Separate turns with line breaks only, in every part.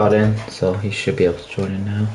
got in, so he should be able to join in now.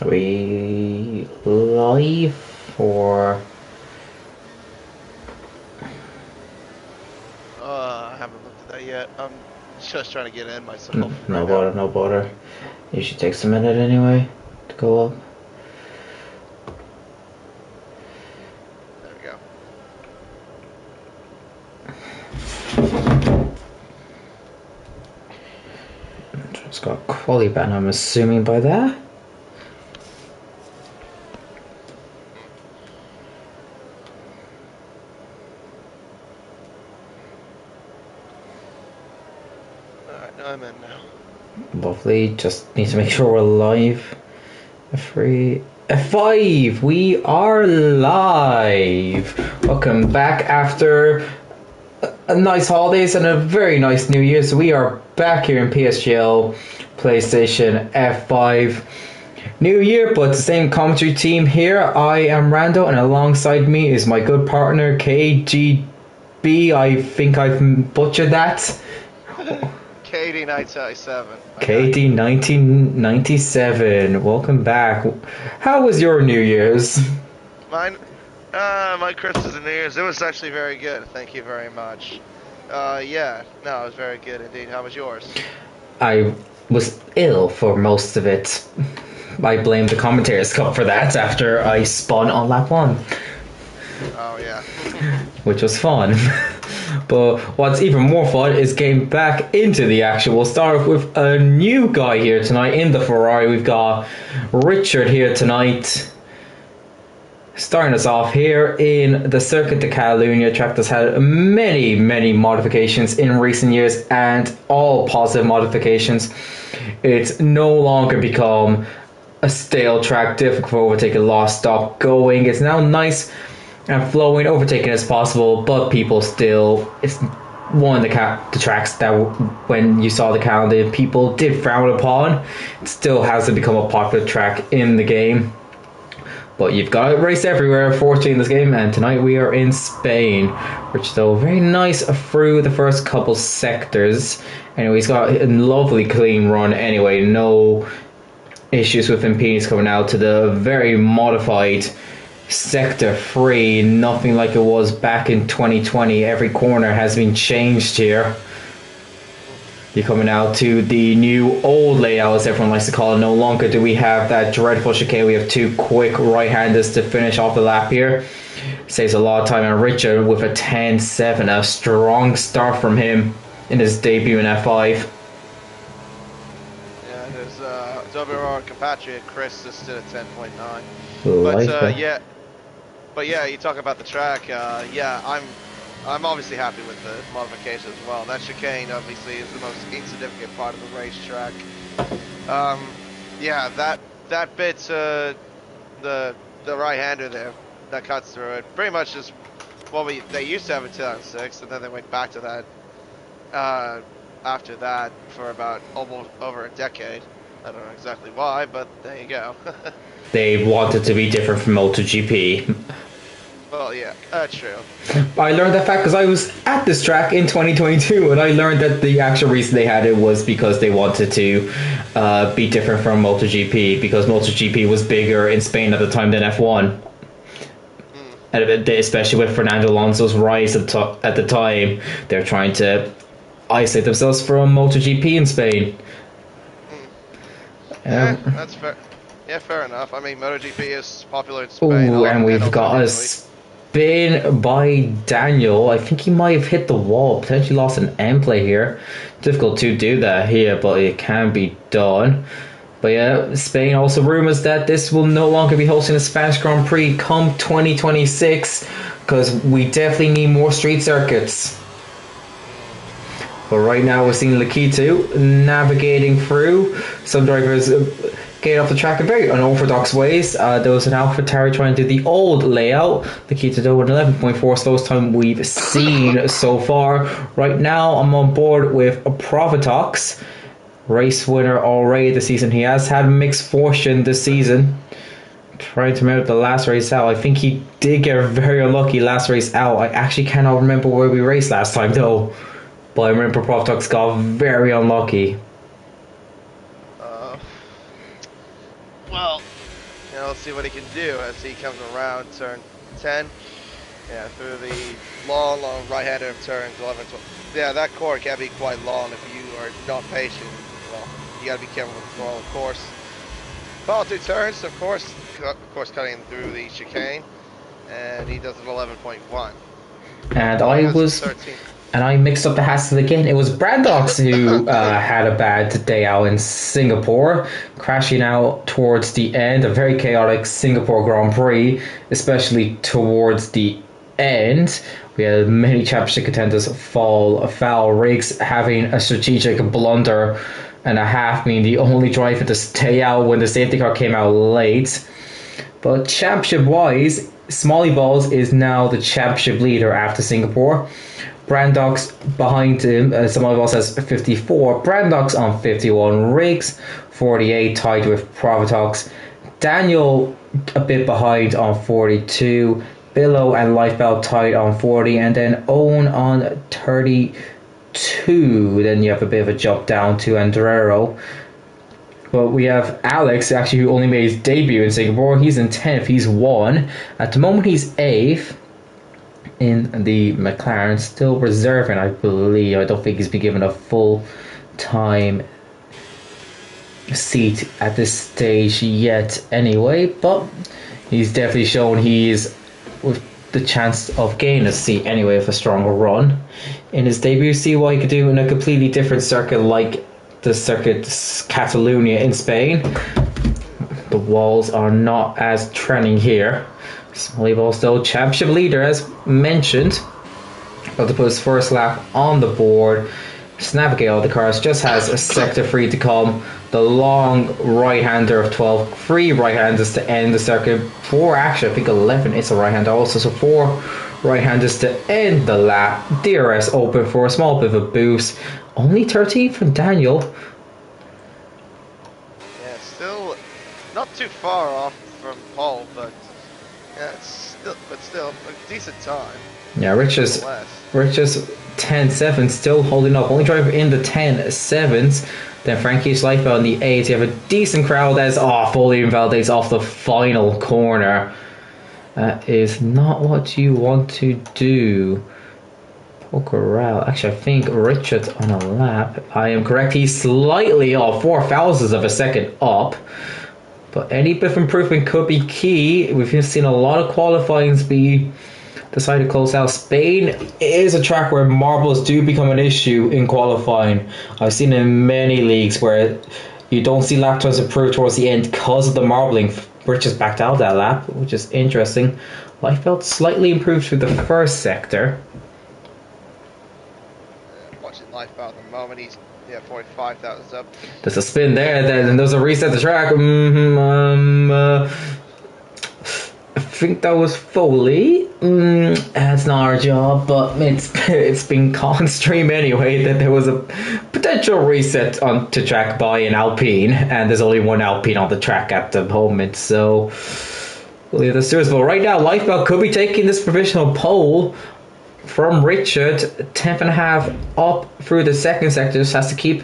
Are we live or?
I haven't looked at that yet. I'm just trying to get in myself
No
right
bother,
now.
no bother. Usually takes a minute anyway to go up.
There we go.
It's got quality ban, I'm assuming by that.
Alright, now I'm in now.
Lovely, just need to make sure we're live. F3, F5, we are live. Welcome back after a nice holidays and a very nice New Year. So we are back here in PSGL, PlayStation F5. New Year, but the same commentary team here. I am Rando, and alongside me is my good partner KGB. I think I've butchered that.
KD 977.
KD 1997. Welcome back. How was your New Year's?
My Christmas and New Year's, it was actually very good. Thank you very much. Yeah, no, it was very good indeed. How was yours?
I was ill for most of it. I blame the commentators cup for that after I spun on lap 1.
Oh, yeah.
Which was fun. But what's even more fun is getting back into the action. We'll start off with a new guy here tonight in the Ferrari. We've got Richard here tonight. Starting us off here in the Circuit de Catalunya track that's had many modifications in recent years, and all positive modifications. It's no longer become a stale track, difficult for overtaking, lost stop going. It's now nice and flowing, overtaking as possible, but people still, it's one of the tracks that when you saw the calendar people did frown upon. It still hasn't become a popular track in the game, but you've got to race everywhere, unfortunately, in this game. And tonight we are in Spain, which though very nice through the first couple sectors. Anyway, he's got a lovely clean run anyway, no issues with impedance coming out to the very modified Sector 3, nothing like it was back in 2020. Every corner has been changed here. You're coming out to the new old layout, as everyone likes to call it. No longer do we have that dreadful chicane. We have two quick right-handers to finish off the lap here. Saves a lot of time. And Richard with a 10.7, a strong start from him in his debut in F5.
Yeah, and his WR compatriot Chris is still at 10.9. But yeah, you talk about the track. Yeah, I'm obviously happy with the modification as well. That chicane obviously is the most insignificant part of the racetrack. Yeah, that bit the right-hander there that cuts through it pretty much is what they used to have in 2006, and then they went back to that after that for about almost over a decade. I don't know exactly why, but there you go.
They wanted to be different from MotoGP.
Well, yeah, that's true.
I learned that fact because I was at this track in 2022, and I learned that the actual reason they had it was because they wanted to be different from MotoGP, because MotoGP was bigger in Spain at the time than F1. And especially with Fernando Alonso's rise at the time, they're trying to isolate themselves from MotoGP in Spain.
Yeah, that's fair. Yeah, fair enough. I mean, MotoGP is popular in Spain.
Ooh, and we've got a spin by Daniel. I think he might have hit the wall, potentially lost an end play here. Difficult to do that here, but it can be done. But yeah, Spain also rumors that this will no longer be hosting the Spanish Grand Prix come 2026, because we definitely need more street circuits. But right now we're seeing Lakitu navigating through. Some drivers get off the track in very unorthodox ways. There was an AlphaTauri trying to do the old layout. Lakitu though with 11.4 slowest time we've seen so far. Right now I'm on board with Provatox. Race winner already this season. He has had mixed fortune this season. Trying to remember the last race out. I think he did get very unlucky last race out. I actually cannot remember where we raced last time though. But I remember Provatox got very unlucky.
Well, let's see what he can do as he comes around turn 10. Yeah, through the long right-hander of turns 11, 12. Yeah, that corner can be quite long if you are not patient. Well, you got to be careful with the ball, of course. Final 2 turns, of course cutting through the chicane, and he does it 11.1.
And I mixed up the hasses again. It was Brandox who had a bad day out in Singapore, crashing out towards the end. A very chaotic Singapore Grand Prix, especially towards the end. We had many championship contenders fall foul. Riggs having a strategic blunder and a half, being the only driver to stay out when the safety car came out late. But championship-wise, Smalley Balls is now the championship leader after Singapore. Brandox behind him, Smalley Balls has 54. Brandox on 51. Riggs 48, tied with Provatox. Daniel a bit behind on 42. Billow and Lifebelt tied on 40, and then Owen on 32. Then you have a bit of a jump down to Andrero. But we have Alex, actually, who only made his debut in Singapore. He's in 10th. He's 1. At the moment, he's 8th in the McLaren. Still reserving, I believe. I don't think he's been given a full-time seat at this stage yet anyway. But he's definitely shown he's with the chance of gaining a seat anyway with a stronger run in his debut. See what he could do in a completely different circuit like the circuit Catalonia in Spain. The walls are not as trending here. Smalley Ball still championship leader as mentioned. About to put his first lap on the board. Just navigate all the cars. Just has a sector free to come. The long right-hander of 12. 3 right-handers to end the circuit. 4 actually, I think 11 is a right-hander also. So 4 right-handers to end the lap. DRS open for a small bit of a boost. Only 13 from Daniel.
Yeah, still not too far off from Paul, but yeah, still a decent time.
Yeah, Richard's 10-7 still holding up. Only driver in the 10-7s. Then Frankie's Lifebelt in the 8s. You have a decent crowd as fully invalidates off the final corner. That is not what you want to do. Corral. Actually, I think Richard's on a lap. I am correct. He's slightly off, 4 thousandths of a second up. But any bit of improvement could be key. We've seen a lot of qualifyings be decided to close out. Spain is a track where marbles do become an issue in qualifying. I've seen in many leagues where you don't see lap times improve towards the end because of the marbling. Richard's backed out that lap, which is interesting. Lifebelt slightly improved through the first sector.
Lifebelt at the moment, he's 45,000 up.
There's a spin there, then there's a reset the track. I think that was Foley. That's not our job, but it's been caught on stream anyway that there was a potential reset onto track by an Alpine, and there's only one Alpine on the track at the moment, so we'll leave the serious. But right now, Lifebelt could be taking this provisional pole from Richard, 10th and a half up through the second sector. Just has to keep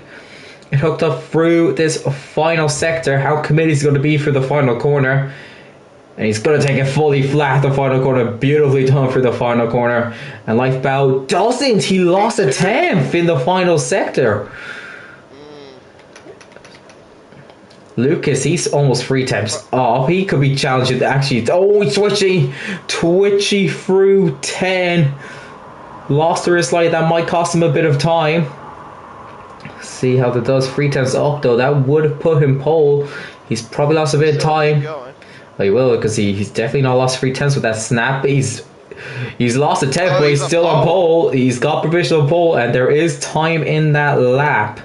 it hooked up through this final sector. How committed he's going to be for the final corner. And he's going to take it fully flat, the final corner. Beautifully done for the final corner. And Lifebelt doesn't. He lost a 10th in the final sector. Lucas, he's almost 3 times up. He could be challenging actually. Oh, he's twitchy through 10. Lost the wrist light. That might cost him a bit of time. See how that does. 3 times up though. That would put him pole. He's probably lost a bit of time. Well, he will, because he's definitely not lost 3 tenths with that snap. He's He's lost a tenth,
Oh,
but
he's
he's
on
still on
pole.
pole. He's got provisional pole, and there is time in that lap.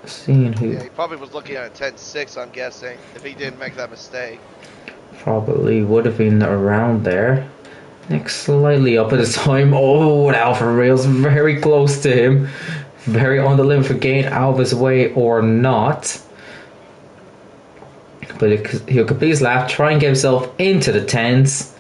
Seeing who
Yeah, he probably was looking at a 10-6, I'm guessing, if he didn't make that mistake.
probably would have been around there. Next, slightly up at the time. Oh, Alpha Rail's very close to him. Very on the limit for gain out of his way or not. But he'll complete his lap, try and get himself into the 10s.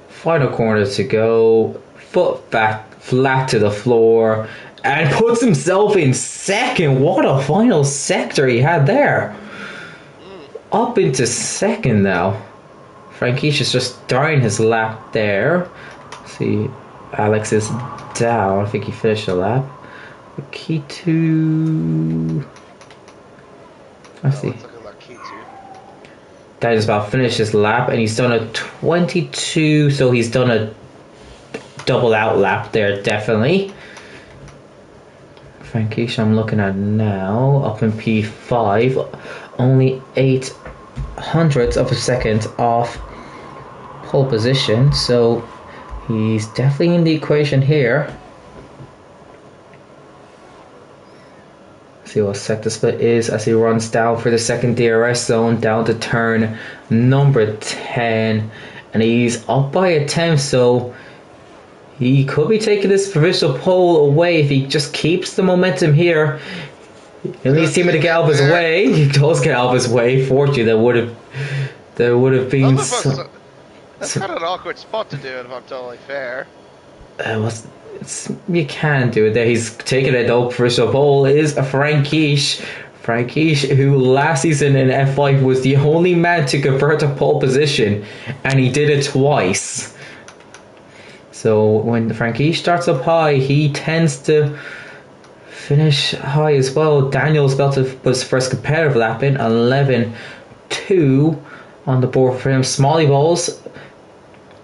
Final corner to go. Foot back flat to the floor. And puts himself in second. What a final sector he had there. Up into second now. Frankish is just starting his lap there. See, Alex is down. I think he finished the lap. Key to... Let's see.
Let's look at that key too.
That is about finished his lap, and he's done a 22, so he's done a double out lap there, definitely. Frankish, I'm looking at now, up in P5, only 800ths of a second off pole position, so he's definitely in the equation here. See what sector split is as he runs down for the second DRS zone, down to turn number 10, and he's up by a 10, so he could be taking this provisional pole away if he just keeps the momentum here. At least him to get out of his way. He does get out of his way. Fortunately, there would have been some,
that's kind of an awkward spot to do it, if I'm totally fair.
you can do it there. He's taking it though. Provisional pole is a Frankish. Frankish, who last season in F5 was the only man to convert to pole position, and he did it twice. So when the Frankish starts up high, he tends to finish high as well. Daniel's about to put his first competitive lap in, 11.2 on the board for him. Smalley balls,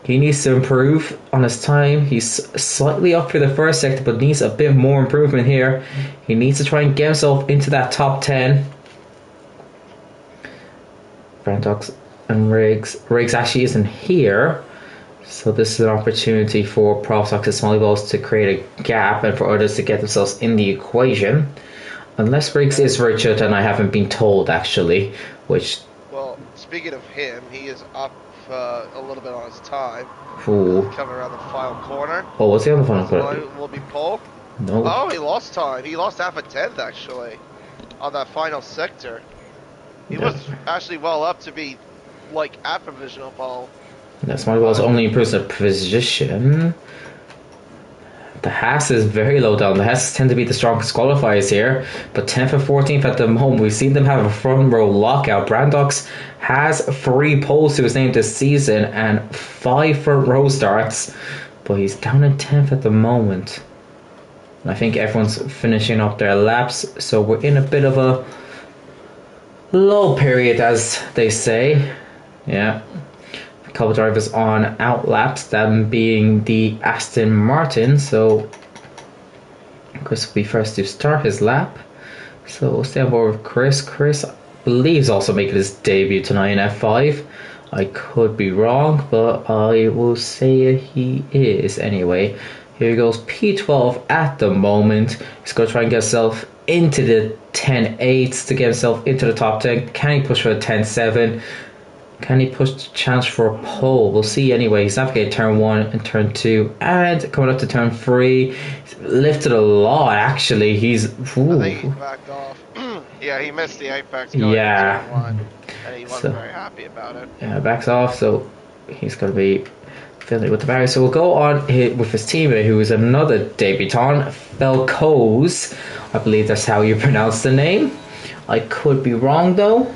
he needs to improve on his time. He's slightly up for the first sector, but needs a bit more improvement here. He needs to try and get himself into that top 10. Brandox and Riggs. Riggs actually isn't here. So this is an opportunity for Profsox and Smalley Balls to create a gap and for others to get themselves in the equation. Unless Riggs is Richard, and I haven't been told actually, which...
Well, speaking of him, he is up a little bit on his time.
Ooh.
Coming around the final corner.
Oh, what's the other final corner?
Will be pole.
No.
Oh, he lost time. He lost half a tenth actually on that final sector. He was actually well up to be like at provisional pole.
That Smalley Balls only improves the position. The Haas is very low down. The Haas tend to be the strongest qualifiers here, but 10th and 14th at the moment. We've seen them have a front row lockout. Brandox has 3 poles to his name this season and 5 front row starts, but he's down in 10th at the moment. And I think everyone's finishing up their laps, so we're in a bit of a low period, as they say. Yeah. A couple drivers on outlaps, them being the Aston Martin, so Chris will be first to start his lap. So we'll stay on board with Chris. Chris, I believe, is also making his debut tonight in F5. I could be wrong, but I will say he is anyway. Here he goes, P12 at the moment. He's going to try and get himself into the 10.8s to get himself into the top 10. Can he push for a 10.7? Can he push the chance for a pole? We'll see anyway. He's navigated turn 1 and turn 2. And coming up to turn 3. He's lifted a lot, actually. He's... Ooh.
I think he backed off. Yeah, he missed the apex going into turn 1. And he wasn't very happy about it.
Yeah, backs off, so he's going to be filling with the barrier. So we'll go on with his teammate, who is another debutant, Felcoz. I believe that's how you pronounce the name. I could be wrong, though.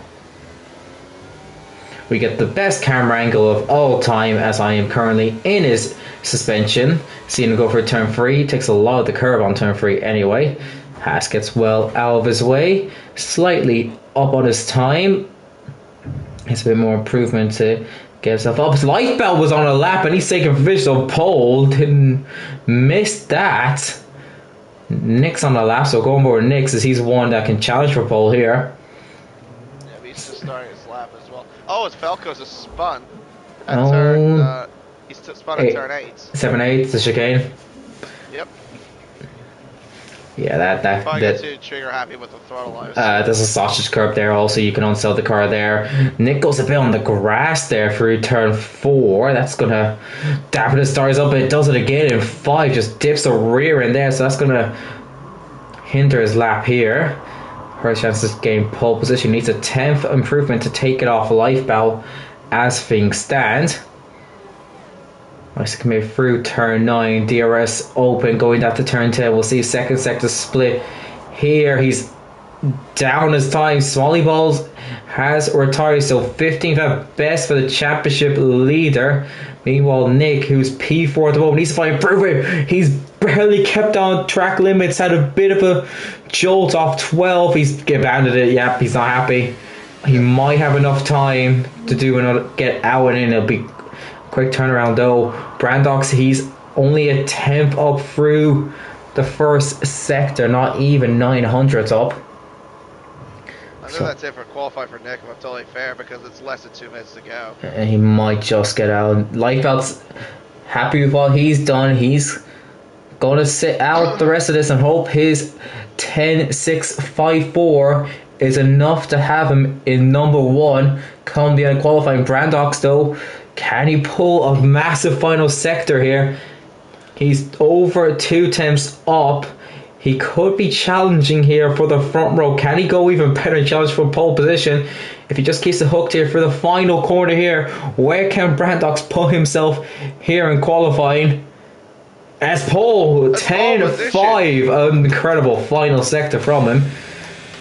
We get the best camera angle of all time, as I am currently in his suspension. Seeing him go for turn 3, takes a lot of the curve on turn 3 anyway. Haas gets well out of his way, slightly up on his time. It's a bit more improvement to get himself up. His life belt was on a lap and he's taking provisional pole. Didn't miss that. Nick's on the lap, so going more with Nick's as he's one that can challenge for pole here.
Yeah, he's just starting his lap as well. Oh, it's Falco's a spun. At turn,
Oh,
he's spun at
eight,
turn 8.
7, 8, the chicane.
Yep.
Yeah,
You probably get too trigger happy with the throttle lives.
there's a sausage curb there. Also, you can unsell the car there. Nick goes a bit on the grass there through turn 4. That's gonna dampen his stars up. It does it again in 5. Just dips the rear in there, so that's gonna hinder his lap here. First chance to gain pole position. Needs a 10th improvement to take it off Lifebow as things stand. Nice to commit through turn 9. DRS open, going down to turn 10. We'll see second sector split here. He's down his time. Smalley Balls has retired, so 15th at best for the championship leader. Meanwhile, Nick, who's P4 at the moment, needs to find improvement. He's barely kept on track limits, had a bit of a jolt off 12. He's abandoned it. Yep, he's not happy. He might have enough time to do another, get out and in. It'll be quick turnaround though. Brandox, he's only a 10th up through the first sector, not even 900s up.
I know that's it for qualify for Nick, but totally fair because it's less than 2 minutes to go.
And he might just get out. Lifeout's happy with what he's done. He's gonna sit out the rest of this and hope his 10.654 is enough to have him in number 1 come the end of qualifying. Brandox though, can he pull a massive final sector here? He's over 2 temps up. He could be challenging here for the front row. Can he go even better and challenge for pole position? If he just keeps it hooked here for the final corner here, where can Brandox put himself here in qualifying? As pole, 10.5. An incredible final sector from him.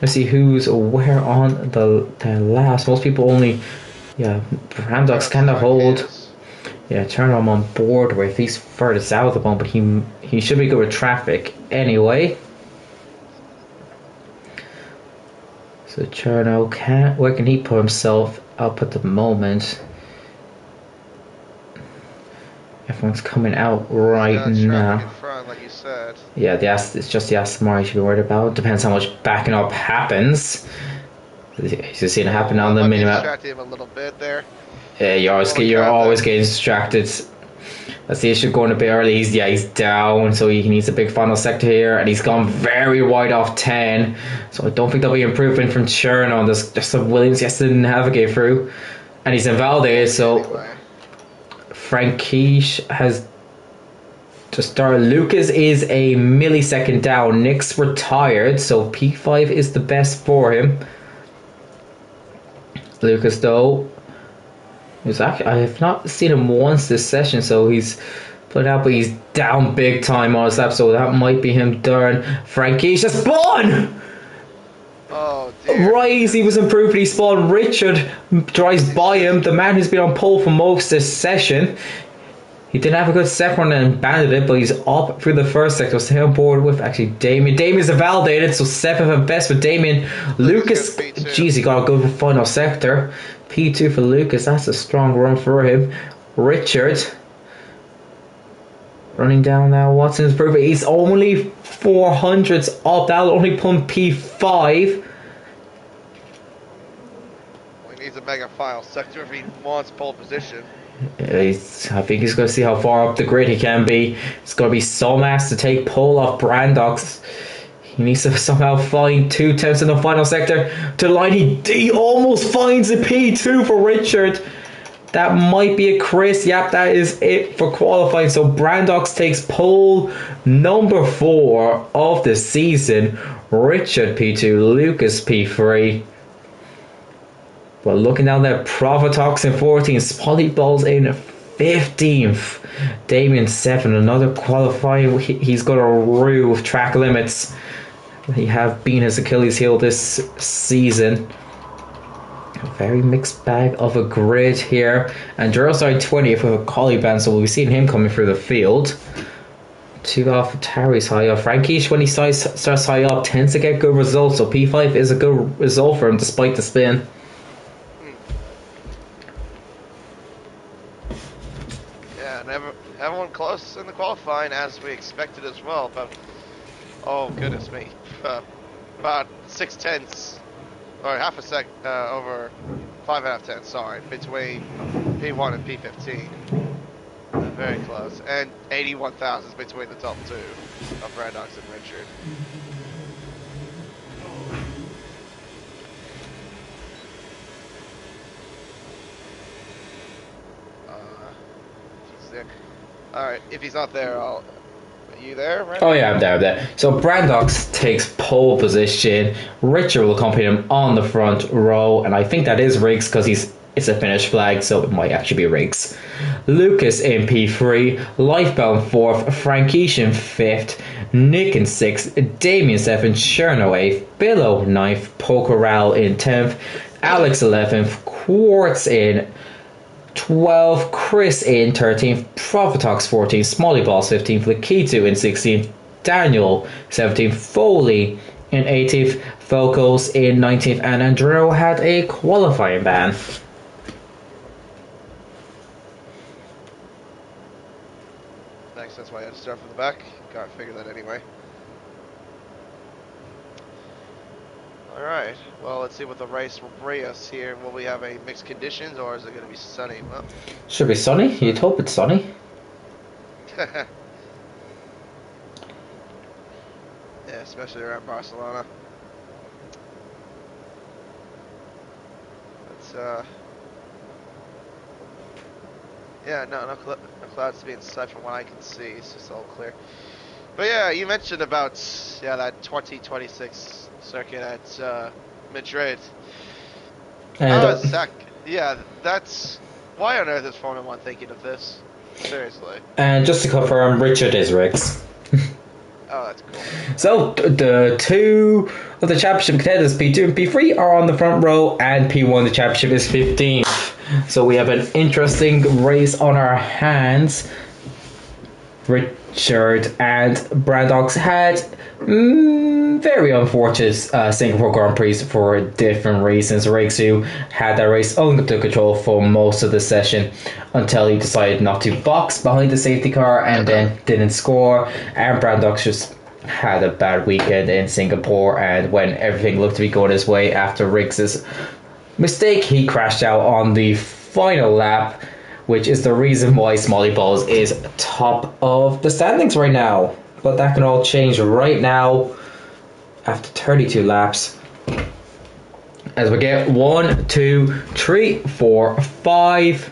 Let's see who's where on the last. Most people only... Yeah, Brandox kind of hold. Yeah, turn him on board with. He's furthest out at the moment, but he should be good with traffic anyway. So Cherno where can he put himself up at the moment? Everyone's coming out right now.
In front, like you said.
Yeah, it's just the Aston Martin you should be worried about. Depends how much backing up happens. You've seen it happen on the minimap.
Distracted him a little bit there.
Yeah, you're always getting distracted. That's the issue going a bit early. He's down, so he needs a big final sector here, and he's gone very wide off 10. So I don't think there'll be improvement from Churn on this. Just some Williams he has to navigate through, and he's invalidated. So Frankish has to start. Lucas is a millisecond down. Nick's retired, so P5 is the best for him. Lucas though, I have not seen him once this session, so he's put out, but he's down big time on his lap, so that might be him done. Frankish has spawned!
Oh dear.
Right, he was improved, he spawned. Richard drives by him, the man who's been on pole for most this session. He didn't have a good second one and banded it, but he's up through the first sector. Stay on board with actually Damien. Damien's invalidated, so 7th at best for Damien. Lucas, jeez, he got a good final sector. P2 for Lucas, that's a strong run for him. Richard running down now. Watson's improving. He's only 400s up. That'll only put him P5.
Well, he needs a mega final sector if he wants pole position.
I think he's going to see how far up the grid he can be. It's going to be Solmax to take pole off Brandox. He needs to somehow find 2 tenths in the final sector to the line. He almost finds a P2 for Richard. That might be a Chris. Yep, that is it for qualifying. So Brandox takes pole number 4 of the season. Richard P2, Lucas P3. Well, looking down there, Profitox in 14th, Spotty Balls in 15th, Damien 7, another qualifying. He's got a rue with track limits. He have been his Achilles heel this season. A very mixed bag of a grid here. And Duroside 20th with a collie band, so we've seen him coming through the field. 2 off Tari's high up. Frankish, when he starts high up, tends to get good results, so P5 is a good result for him despite the spin.
Everyone close in the qualifying as we expected as well, but oh goodness me, about 6 tenths or half a sec over 5.5 tenths, sorry, between P1 and P15. Very close. And 81,000 between the top two of Brandox and Richard. Alright, if he's not there, Are you there, Brandon?
Oh yeah, I'm there. So Brandox takes pole position. Richard will accompany him on the front row, and I think that is Riggs because it's a Finnish flag, so it might actually be Riggs. Lucas in P3, Lifebound 4th, Frankish in 5th, Nick in 6th, Damien 7th, Cherno 8th, Billow 9th, Pokeral in 10th, Alex 11th, Quartz in 12th, Chris in 13th, Profitox 14th, Smolly Balls 15th, Lakitu in 16th, Daniel 17th, Foley in 18th, Focos in 19th, and Andreo had a qualifying ban.
Thanks, that's why I had to start from the back. Can't figure that anyway. Alright, well, let's see what the race will bring us here. Will we have a mixed conditions, or is it going to be sunny? Well,
should be sunny. You'd hope it's sunny.
Yeah, especially around Barcelona. It's, yeah, no clouds to be in sight from what I can see. It's just all clear. But yeah, you mentioned about that 2026 circuit at Madrid. Yeah, that's why on earth is Formula One thinking of this? Seriously.
And just to confirm, Richard is Riggs.
Oh, that's cool.
So the two of the championship contenders, P2 and P3, are on the front row, and P1, the championship, is 15th. So we have an interesting race on our hands. Richard and Brandox had very unfortunate Singapore Grand Prix for different reasons. Riggs, who had that race under control for most of the session until he decided not to box behind the safety car and then didn't score, and Brandox just had a bad weekend in Singapore, and when everything looked to be going his way after Riggs's mistake, he crashed out on the final lap, which is the reason why Smolly Balls is top of the standings right now. But that can all change right now after 32 laps. As we get 1, 2, 3, 4, 5.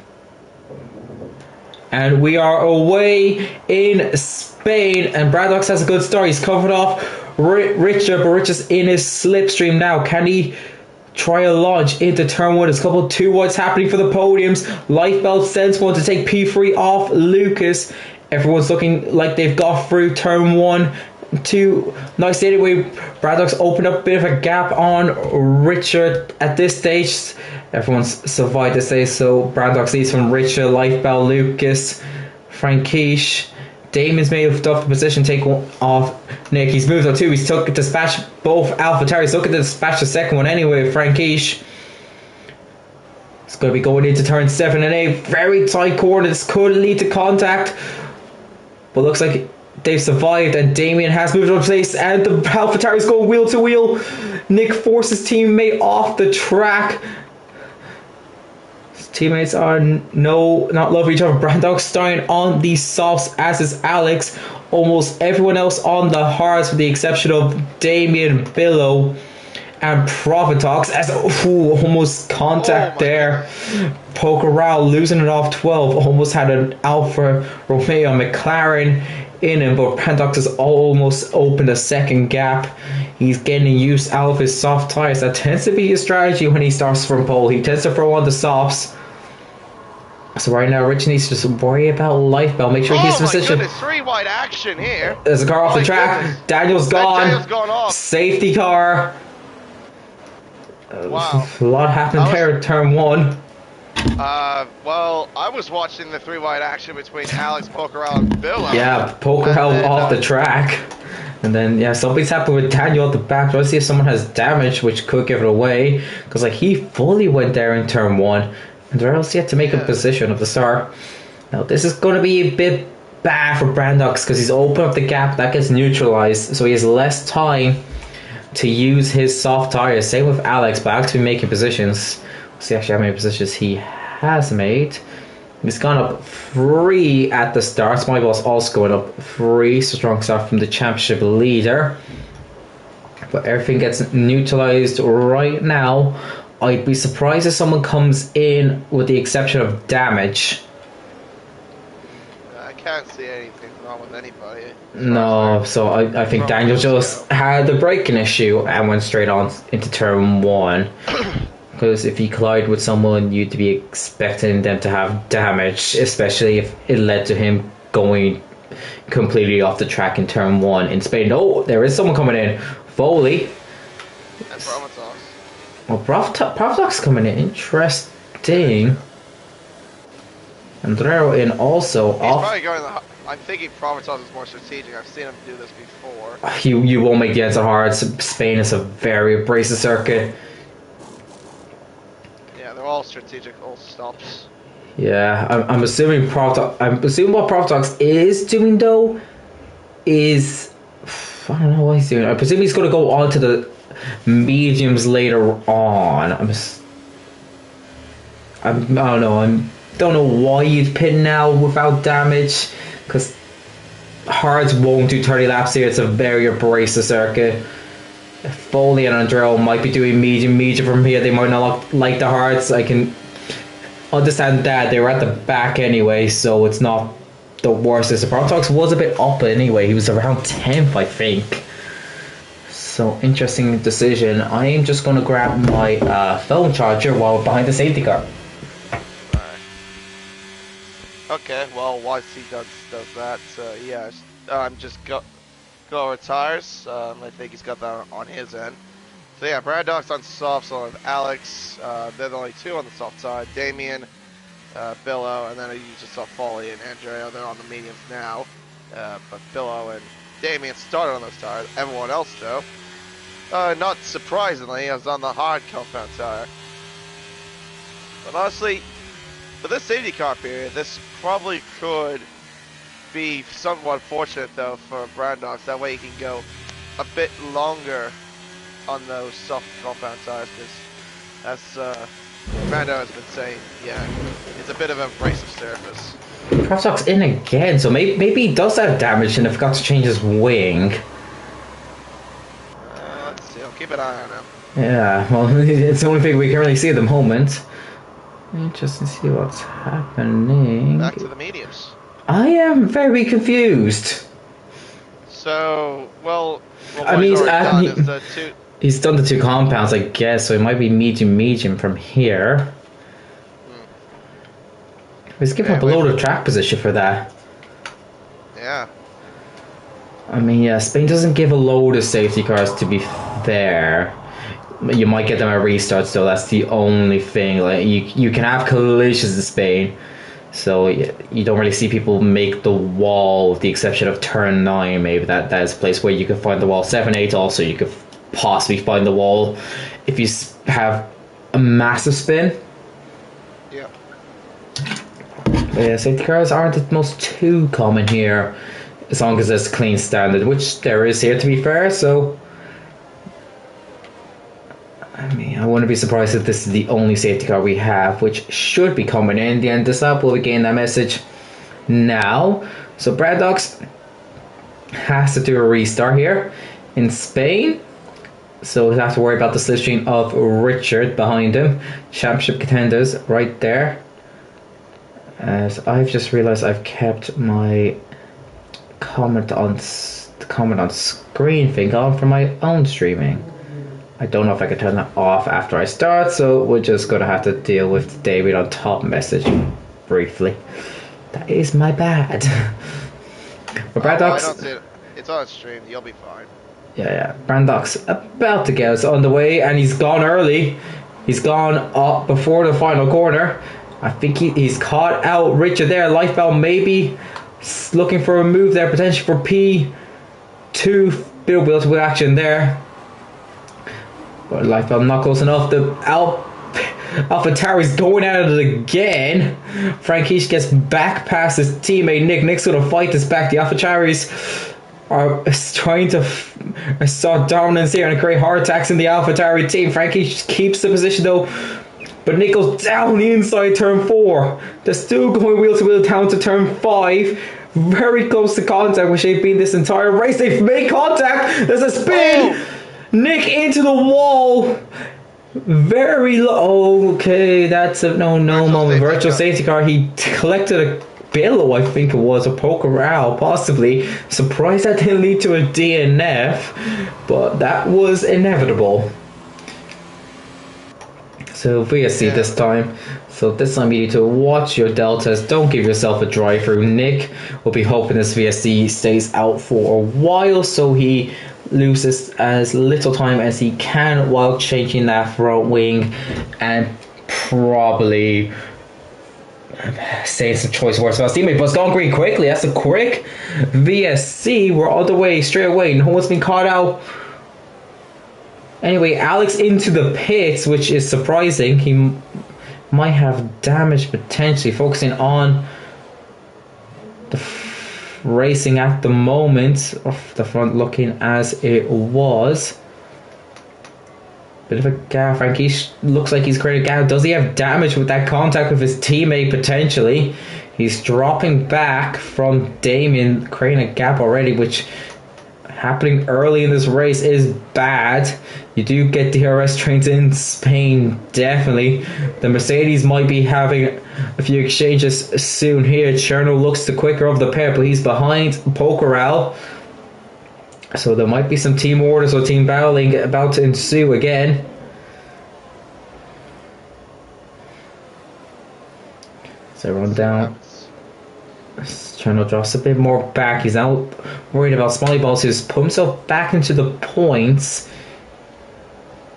And we are away in Spain. And Brandox has a good start. He's covered off Richard, but Richard's in his slipstream now. Can he try a launch into turn 1? There's a couple 2 wides happening for the podiums. Lifebelt sends one to take P3 off Lucas. Everyone's looking like they've got through turn 1. 2 nice anyway. Brandox opened up a bit of a gap on Richard at this stage. Everyone's survived this stage, so Brandox leads from Richard, Lifebelt, Lucas, Frankish. Damien's made a tough position, take one off Nick. He's moved on 2. He's took dispatch both AlphaTauris. Looking to dispatch the second one anyway. Frankish. It's going to be going into turn 7 and 8. Very tight corner. This could lead to contact, but looks like they've survived, and Damien has moved on place, and the AlphaTauris go wheel to wheel. Nick forces teammate off the track. His teammates are not loving each other. Brandox starting on the softs, as is Alex. Almost everyone else on the hards, with the exception of Damien, Billow, and Profitox, as almost contact there. Pokeral losing it off 12. Almost had an Alfa Romeo McLaren in him, but Brandox has almost opened a second gap. He's getting used out of his soft tires. That tends to be his strategy when he starts from pole. He tends to throw on the softs. So right now, Rich needs to just worry about Lifebelt. Make sure he keeps position.
Goodness, 3 wide action here.
There's a car off the track.
Goodness.
Daniel's gone.
Daniel's gone off.
Safety car.
Wow.
A lot happened there in turn 1.
Well, I was watching the 3 wide action between Alex, Pokeral, and Billow.
Yeah, Pokeral off the track. And then, yeah, something's happened with Daniel at the back. Let's see if someone has damage, which could give it away. Because, like, he fully went there in turn 1. And they're else yet to make a position of the start. Now, this is going to be a bit bad for Brandox, because he's opened up the gap. That gets neutralized. So he has less time to use his soft tires. Same with Alex, but actually making positions. We'll see actually how many positions he has made. He's gone up 3 at the start. My boss also going up 3. So strong start from the championship leader. But everything gets neutralized right now. I'd be surprised if someone comes in with the exception of damage.
I can't see anything wrong with anybody.
No, so I think Daniel just had a braking issue and went straight on into turn 1. Because if you collide with someone, you'd be expecting them to have damage, especially if it led to him going completely off the track in turn 1 in Spain. Oh, there is someone coming in. Foley.
And Prometheus.
Well, Prometheus coming in. Interesting. Andrero in also.
He's probably going I'm thinking Prometheus is more strategic. I've seen him do this before.
You won't make the answer hard. Spain is a very abrasive circuit.
Yeah, they're all strategic, all stops.
Yeah, I'm assuming what Prometheus is doing though is I don't know what he's doing. I presume he's going to go on to the mediums later on. I don't know. I don't know why you'd pin now without damage, because hards won't do 30 laps here. It's a very abrasive circuit. Foley and Andreo might be doing medium from here. They might not like the hards. I can understand that. They were at the back anyway, so it's not the worst. The Protox was a bit up anyway. He was around 10th, I think. So interesting decision. I am just going to grab my phone charger while we're behind the safety car.
Okay, well, YC does that. Yeah, just go retires. I think he's got that on his end. So yeah, Brad Doc's on soft, so with Alex. They're the only 2 on the soft side. Damien, Billow, and then you just saw Foley and Andrea. They're on the mediums now. But Billow and Damien started on those tires. Everyone else, though, not surprisingly, is on the hard compound tire. But honestly, for this safety car period, this probably could be somewhat fortunate, though, for Brandox. That way he can go a bit longer on those soft compound tires, because as Brando has been saying, yeah, it's a bit of an abrasive surface.
Protox in again, so maybe he does have damage and forgot to change his wing.
Let's see, I'll keep an eye on him.
Yeah, well, it's the only thing we can really see at the moment. Interesting to see what's happening.
Back to the mediums.
I am very confused.
So, well
I mean,
he's
done the 2 compounds, I guess, so it might be medium from here. He's giving up a load of track position for that.
Yeah.
I mean, yeah, Spain doesn't give a load of safety cars, to be fair. You might get them at restarts, though. That's the only thing. Like you can have collisions in Spain, so you don't really see people make the wall, with the exception of turn 9. Maybe that is a place where you could find the wall. 7, 8 also you could possibly find the wall if you have a massive spin.
Yeah.
But yeah, safety cars aren't the most too common here, as long as there's a clean standard, which there is here, to be fair. So I mean, I wouldn't be surprised if this is the only safety car we have, which should be coming in. The end this up, will we gain that message now? So Bradox has to do a restart here in Spain. So he'll have to worry about the slipstream of Richard behind him. Championship contenders right there. As I've just realised I've kept my comment on screen thing on for my own streaming. I don't know if I can turn that off after I start, so we're just going to have to deal with David on top message briefly. That is my bad. But Brandox,
I don't see it. It's on stream. You'll be fine.
Yeah. Brandox about to get us on the way, and he's gone early. He's gone up before the final corner. I think he's caught out Richard there. Lifebelt maybe looking for a move there, potentially for P2. Bit of wheel to wheel action there. But Lifebelt not close enough. The AlphaTauri's going at it again. Frankish gets back past his teammate Nick. Nick's going to fight this back. The AlphaTauris are trying to assert dominance here and create heart attacks in the AlphaTauri team. Frankish keeps the position though. But Nick goes down the inside turn 4. They're still going wheel to wheel down to turn 5. Very close to contact, which they've been this entire race. They've made contact. There's a spin. Oh. Nick into the wall. Very low. Okay, that's a no moment. Virtual safety car. He collected a Billow, I think it was, a Pokerao, possibly. Surprised that didn't lead to a DNF, but that was inevitable. So VSC this time. So this time you need to watch your deltas. Don't give yourself a drive through. Nick will be hoping this VSC stays out for a while, so he loses as little time as he can while changing that front wing and probably saying some choice words about his teammate. But it's gone green quickly. That's a quick VSC. We're all the way straight away. No one's been caught out. Anyway, Alex into the pits, which is surprising. He might have damage potentially. Focusing on the racing at the moment. Off the front looking as it was. Bit of a gap. Frankish looks like he's created a gap. Does he have damage with that contact with his teammate potentially? He's dropping back from Damien, creating a gap already, which happening early in this race is bad. You do get DRS trains in Spain, definitely. The Mercedes might be having a few exchanges soon here. Cherno looks the quicker of the pair, but he's behind Pokerao. So there might be some team orders or team battling about to ensue again. So run down. Cherno drops a bit more back. He's now worried about Smiley Balls, who's put himself back into the points.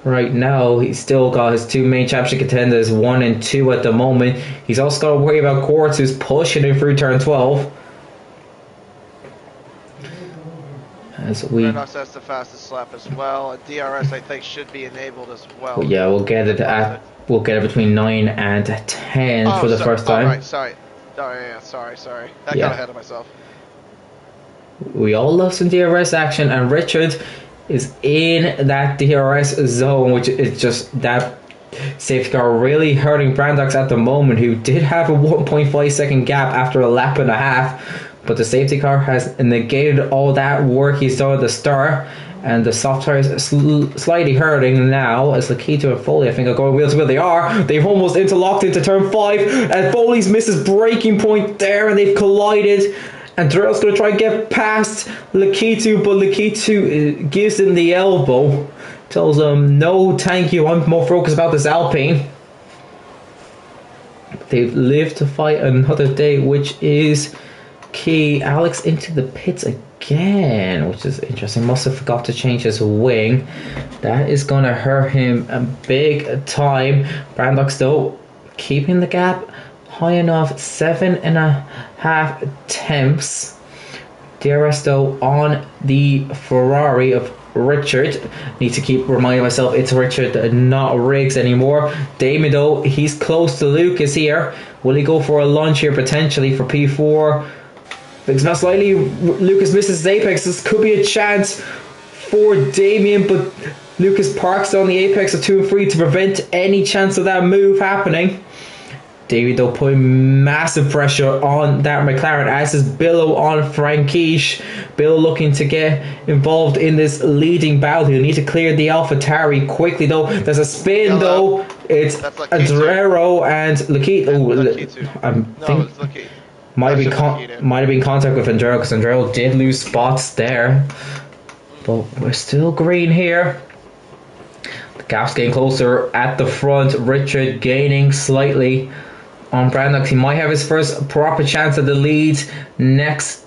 Right now, he's still got his two main championship contenders, 1 and 2 at the moment. He's also got to worry about Quartz, who's pushing him through turn 12. As we
Redox has the fastest lap as well. A DRS I think should be enabled as well.
Yeah, we'll get it between 9 and 10 for the first time.
Right, sorry. Sorry. I got ahead of myself.
We all love some DRS action, and Richard is in that DRS zone, which is just that safety car really hurting Brandox at the moment, who did have a 1.5 second gap after a lap and a half. But the safety car has negated all that work he's done at the start, and the soft tires slightly hurting now as Lakito and Foley, I think, are going wheel to wheel. They are. They've almost interlocked into turn 5, and Foley's misses braking point there, and they've collided. And Drell's going to try and get past Lakito, but Lakito gives him the elbow. Tells him, no, thank you, I'm more focused about this Alpine. They've lived to fight another day, which is key. Alex into the pits again, which is interesting. Must have forgot to change his wing. That is going to hurt him a big time. Brandox though keeping the gap high enough, 7.5 tenths. DRS though on the Ferrari of Richard. Need to keep reminding myself it's Richard, not Riggs anymore. Damien though, he's close to Lucas here. Will he go for a lunge here potentially for P4? Because not slightly, Lucas misses his apex. This could be a chance for Damien, but Lucas parks on the apex of 2 and 3 to prevent any chance of that move happening. Damien though putting massive pressure on that McLaren, as is Billow on Frankish. Billow looking to get involved in this leading battle. He'll need to clear the AlphaTauri quickly though. There's a spin though. It's Andrero and Lakito.
It's Lakito.
Might have been contact with Andrero, because Andrero did lose spots there. But we're still green here. The gap's getting closer at the front. Richard gaining slightly on Brandox. He might have his first proper chance at the lead next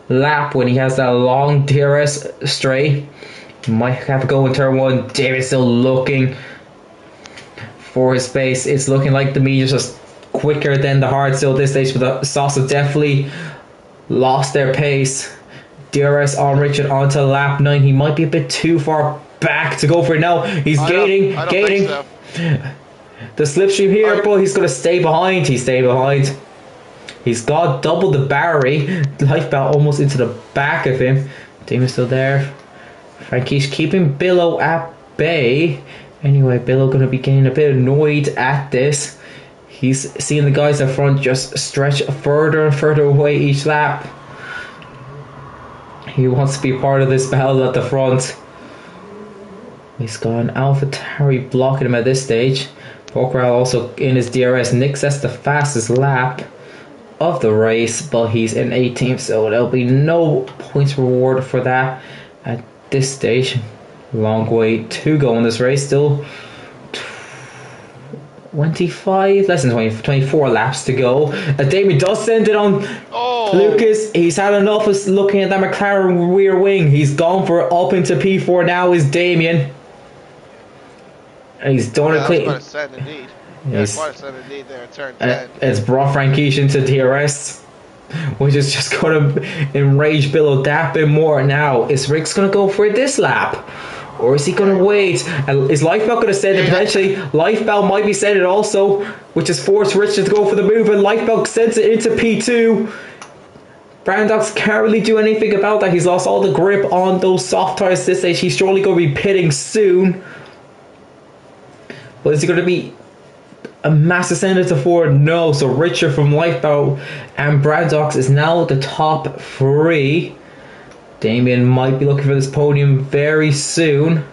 lap when he has that long DRS straight. He might have to go in turn 1. David's still looking for his space. It's looking like the medium's just quicker than the hard still at this stage, but the softs have definitely lost their pace. DRS on Richard onto lap 9. He might be a bit too far back to go for it now. He's gaining
so.
the slipstream here, but he's going to stay behind. He's staying behind. He's got double the Barry. Life belt almost into the back of him. Team is still there. Frankish keeping Billow at bay. Anyway, Billow going to be getting a bit annoyed at this. He's seeing the guys up front just stretch further and further away each lap. He wants to be part of this battle at the front. He's got an AlphaTauri blocking him at this stage. Pockrell also in his DRS. Nick sets the fastest lap of the race, but he's in 18th, so there'll be no points reward for that at this stage. Long way to go in this race. Still 25, less than 20, 24 laps to go. Damien does send it on Lucas. He's had enough of looking at that McLaren rear wing. He's gone for up into P4 now is Damien. And he's done it clean.
Quite a sudden indeed. Yeah, quite a sudden indeed there in turn 10.
It's brought Frankish into DRS, which is just going to enrage Billow that bit more. Now, is Rick's going to go for this lap? Or is he going to wait? And is Lifebelt going to send it? Potentially, Lifebelt might be sending it also, which has forced Richard to go for the move, and Lifebelt sends it into P2. Brandox can't really do anything about that. He's lost all the grip on those soft tires at this stage. He's surely going to be pitting soon. But is he going to be a mass ascender to 4? No. So Richard from Lifebelt and Brandox is now the top 3. Damien might be looking for this podium very soon.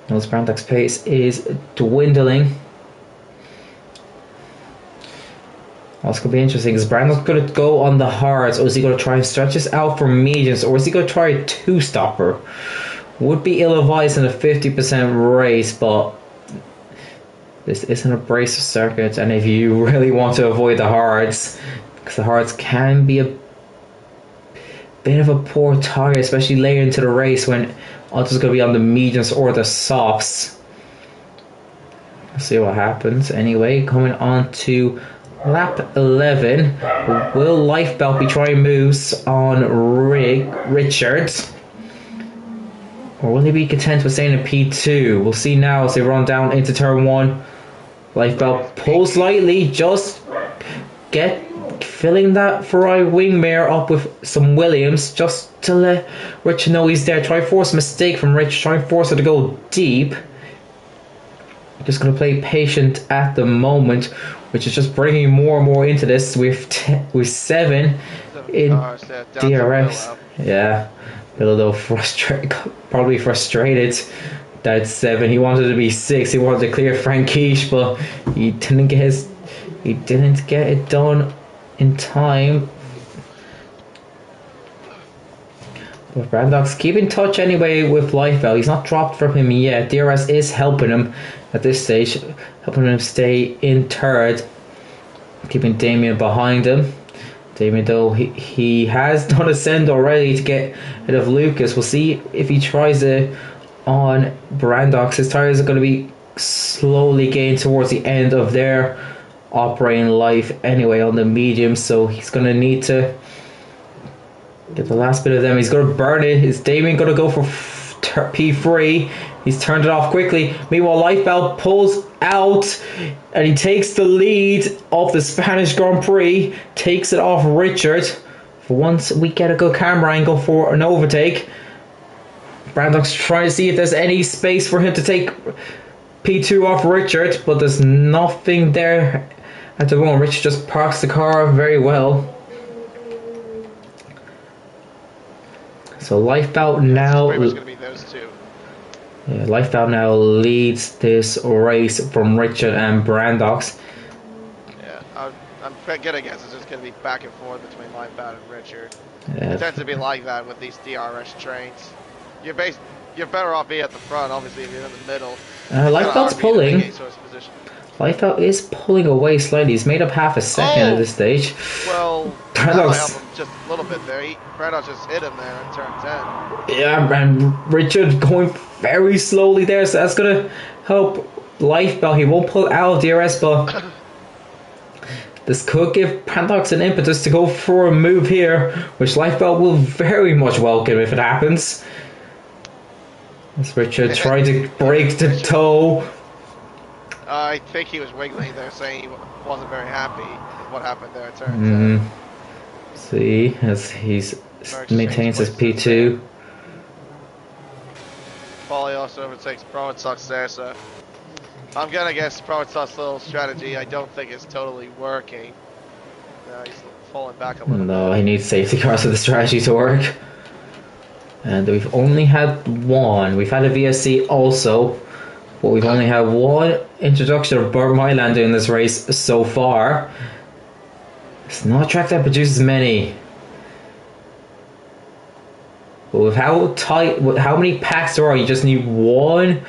Notice Brandox's pace is dwindling. What's going to be interesting is Brandox going to go on the hards, or is he going to try and stretch this out for mediums, or is he going to try a 2-stopper? Would be ill-advised in a 50% race, but this isn't a abrasive circuit, and if you really want to avoid the hards, because the hards can be a bit of a poor tire, especially later into the race when others going to be on the mediums or the softs. Let's see what happens. Anyway, coming on to lap 11, will Lifebelt be trying moves on Richard? Or will he be content with staying in P2? We'll see now as they run down into turn 1. Lifebelt pulls lightly, just filling that Ferrari wingmare up with some Williams, just to let Richard know he's there. Try and force a mistake from Richard, try and force her to go deep. Just going to play patient at the moment, which is just bringing more and more into this with 7 in DRS. Yeah. Though probably frustrated that 7. He wanted to be 6. He wanted to clear Frankish, but he didn't get it done in time. But Brandox keep in touch anyway with Lifebelt. He's not dropped from him yet. DRS is helping him at this stage, helping him stay in 3rd, keeping Damien behind him. Damien, though, he has done a send already to get ahead of Lucas. We'll see if he tries it on Brandox. His tires are going to be slowly getting towards the end of their operating life anyway on the medium, so he's going to need to get the last bit of them. He's going to burn it. Is Damien going to go for P3? He's turned it off quickly. Meanwhile, Lifebelt pulls out and he takes the lead of the Spanish Grand Prix, takes it off Richard. For once we get a good camera angle for an overtake. Brandox trying to see if there's any space for him to take P2 off Richard, but there's nothing there at the moment. Richard just parks the car very well. So Lifebelt now.
It's going to be those two.
Yeah, Lifebelt now leads this race from Richard and Brandox.
Yeah, I'm gonna guess it's just going to be back and forth between Lifebelt and Richard.
Yeah.
It tends to be like that with these DRS trains. You're better off being at the front, obviously, if you're in the middle.
Lifebelt's pulling. Lifebelt is pulling away slightly. He's made up half a second at this stage.
Well, that'll help him just a little bit there. Brandox just hit him there in turn 10.
Yeah, and Richard going very slowly there, so that's going to help Lifebelt. He won't pull out of DRS, but this could give Brandox an impetus to go for a move here, which Lifebelt will very much welcome if it happens. As Richard tried to break the toe.
I think he was wiggling there, saying he wasn't very happy with what happened there in turn 10.
See, as he maintains his P2.
Folio also overtakes Promenstock's there, so I'm gonna guess Promenstock's little strategy I don't think is totally working. He's falling back a little bit.
No, he needs safety cars for the strategy to work. And we've only had one. We've had a VSC also, but we've only had one introduction of Burt Mylander in this race so far. It's not a track that produces many. But with how tight, with how many packs there are, you just need one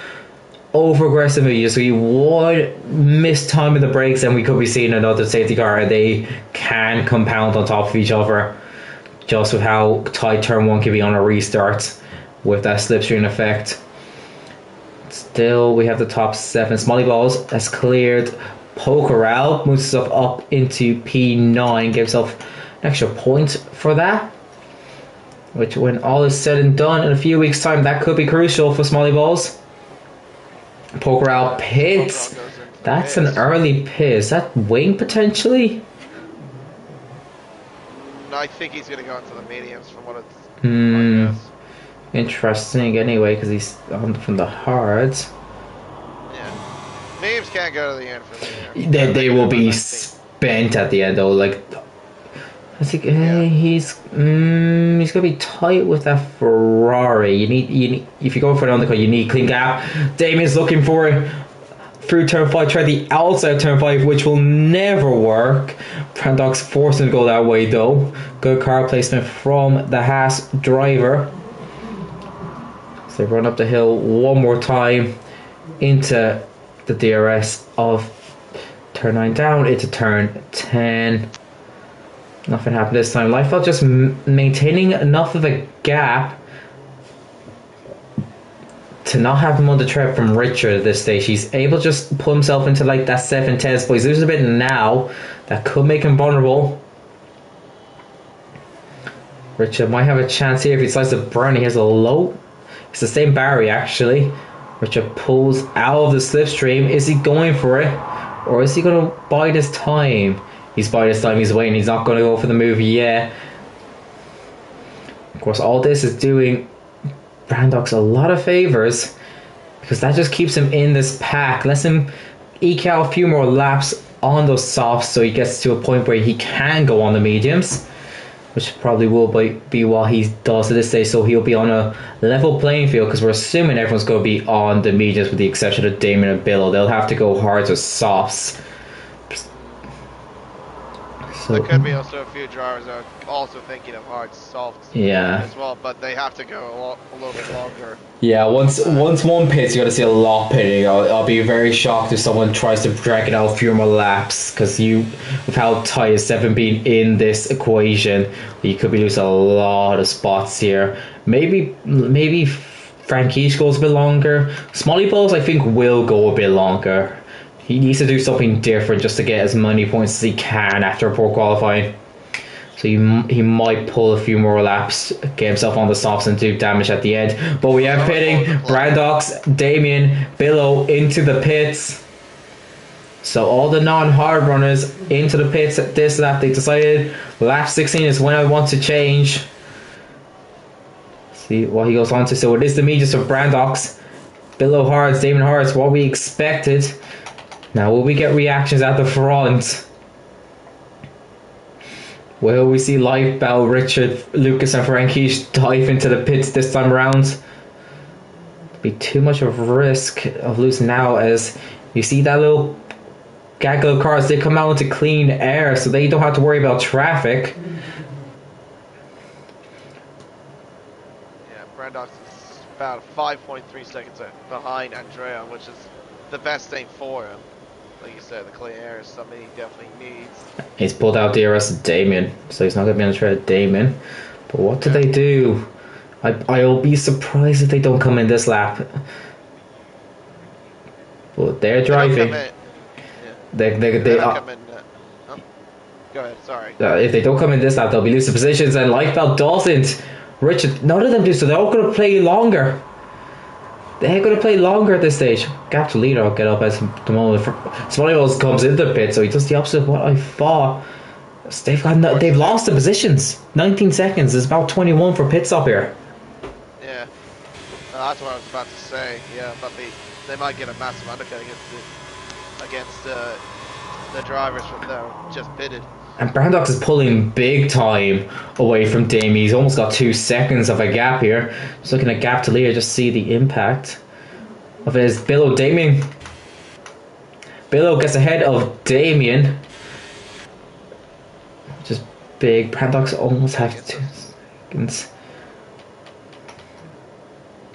over-aggressive move. You just need one missed time of the brakes, and we could be seeing another safety car. They can compound on top of each other. Just with how tight turn 1 can be on a restart with that slipstream effect. Still, we have the top 7. Smolly Balls has cleared Pokeral, moves himself up into P9, gives himself an extra point for that. Which, when all is said and done, in a few weeks' time, that could be crucial for Smolly Balls. Pokeral pits. That's an early pit. Is that wing potentially?
I think he's going to go into the mediums from what it's...
Interesting anyway, because he's on from the hards.
Yeah. Mediums can't go to the end from there.
They will be spent at the end though. Like, I think he's gonna be tight with that Ferrari. You need if you go for an undercut, you need clean gap. Damien's looking for it through turn 5. Try the outside turn 5, which will never work. Brandoc's forced him to go that way though. Good car placement from the Haas driver. So they run up the hill one more time into the DRS of turn 9 down into turn 10. Nothing happened this time. Lifebelt just maintaining enough of a gap to not have him on the tread from Richard at this stage. He's able to just pull himself into like that 7/10 spot. He's losing a bit now. That could make him vulnerable. Richard might have a chance here if he decides to burn. He has a low. It's the same Barry actually. Richard pulls out of the slipstream. Is he going for it? Or is he going to bide his time? He's biding his time. He's waiting. He's not going to go for the move yet. Of course, all this is doing Brandoc's a lot of favours because that just keeps him in this pack. Lets him eke out a few more laps on those softs so he gets to a point where he can go on the mediums, which probably will be what he does at this stage. So he'll be on a level playing field because we're assuming everyone's going to be on the mediums with the exception of Damon and Billow. They'll have to go hard to softs. So,
there could be also a few drivers that are also thinking of hard softs as well, but they have to go a little bit longer.
Yeah, once one pits, you're going to see a lot pitting. I'll be very shocked if someone tries to drag it out a few more laps because with how tight is 7 being in this equation, you could be losing a lot of spots here. Maybe Frankish goes a bit longer. Smolly Balls, I think, will go a bit longer. He needs to do something different just to get as many points as he can after poor qualifying. So he might pull a few more laps, get himself on the softs and do damage at the end. But we have pitting Braddock's, Damien, Billow into the pits. So all the non-hard runners into the pits at this lap. They decided lap 16 is when I want to change. See what he goes on to. So it is the mediums of Braddock's, Billow Hards, Damien Hards, what we expected. Now, will we get reactions at the front? Will we see Lifebell, Richard, Lucas and Frankish dive into the pits this time around? Be too much of a risk of losing now as you see that little gaggle of cars. They come out into clean air so they don't have to worry about traffic.
Yeah, Brandoc's is about 5.3 seconds behind Andrea, which is the best thing for him. Like you said, the clean air is something he definitely needs.
He's pulled out DRS of Damien, so he's not going to be on the tread of Damien. But what do they do? I'll be surprised if they don't come in this lap. But they're driving. They
come in. Go ahead, sorry.
If they don't come in this lap, they'll be losing positions, and Lifebelt doesn't. Richard, none of them do, so they're all going to play longer. They're going to play longer at this stage. Gap to leader, I'll get up as the moment. Smolly Balls comes into the pit, so he does the opposite of what I thought. They've lost the positions. 19 seconds is about 21 for pit stop here.
Yeah. That's what I was about to say. Yeah, but they might get a massive undercut against the drivers from there just pitted.
And Brandox is pulling big time away from Damien. He's almost got 2 seconds of a gap here. Just looking at gap to leader, just see the impact of his Billow. Damien. Billow gets ahead of Damien. Just big. Brandox almost has 2 seconds.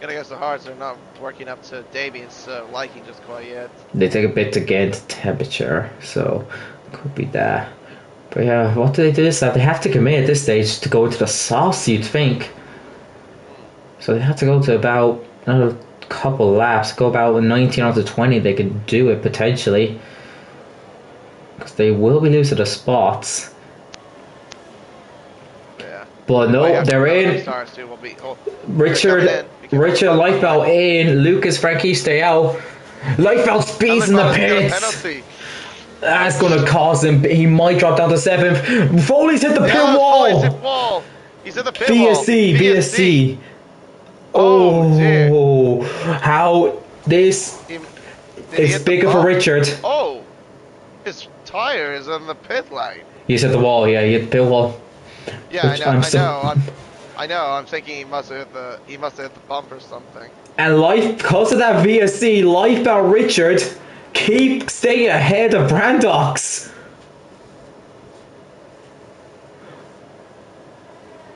Gonna guess the hearts are not working up to Damien's liking just quite yet.
They take a bit to get temperature, so could be that. But yeah, what do they do this time? They have to commit at this stage to go into the softs, you'd think. So they have to go to about another couple laps, go about 19 out of 20, they could do it potentially. Because they will be losing the spots.
Yeah.
But no, they're in. Richard Lifebelt in. Lucas Frankie stay out. Lifebelt speeds in the pits. That's going to cost him. He might drop down to 7th. Foley's hit the pit wall.
He's hit the pit
VSC,
wall.
VSC.
Oh, dear.
How this is bigger for Richard.
Oh, his tire is on the pit lane.
He's hit the wall, yeah, he hit the pit wall.
Yeah, I know. I'm thinking he must have hit the bump or something.
And because of that VSC, Lifebelt Richard keep staying ahead of Brandox.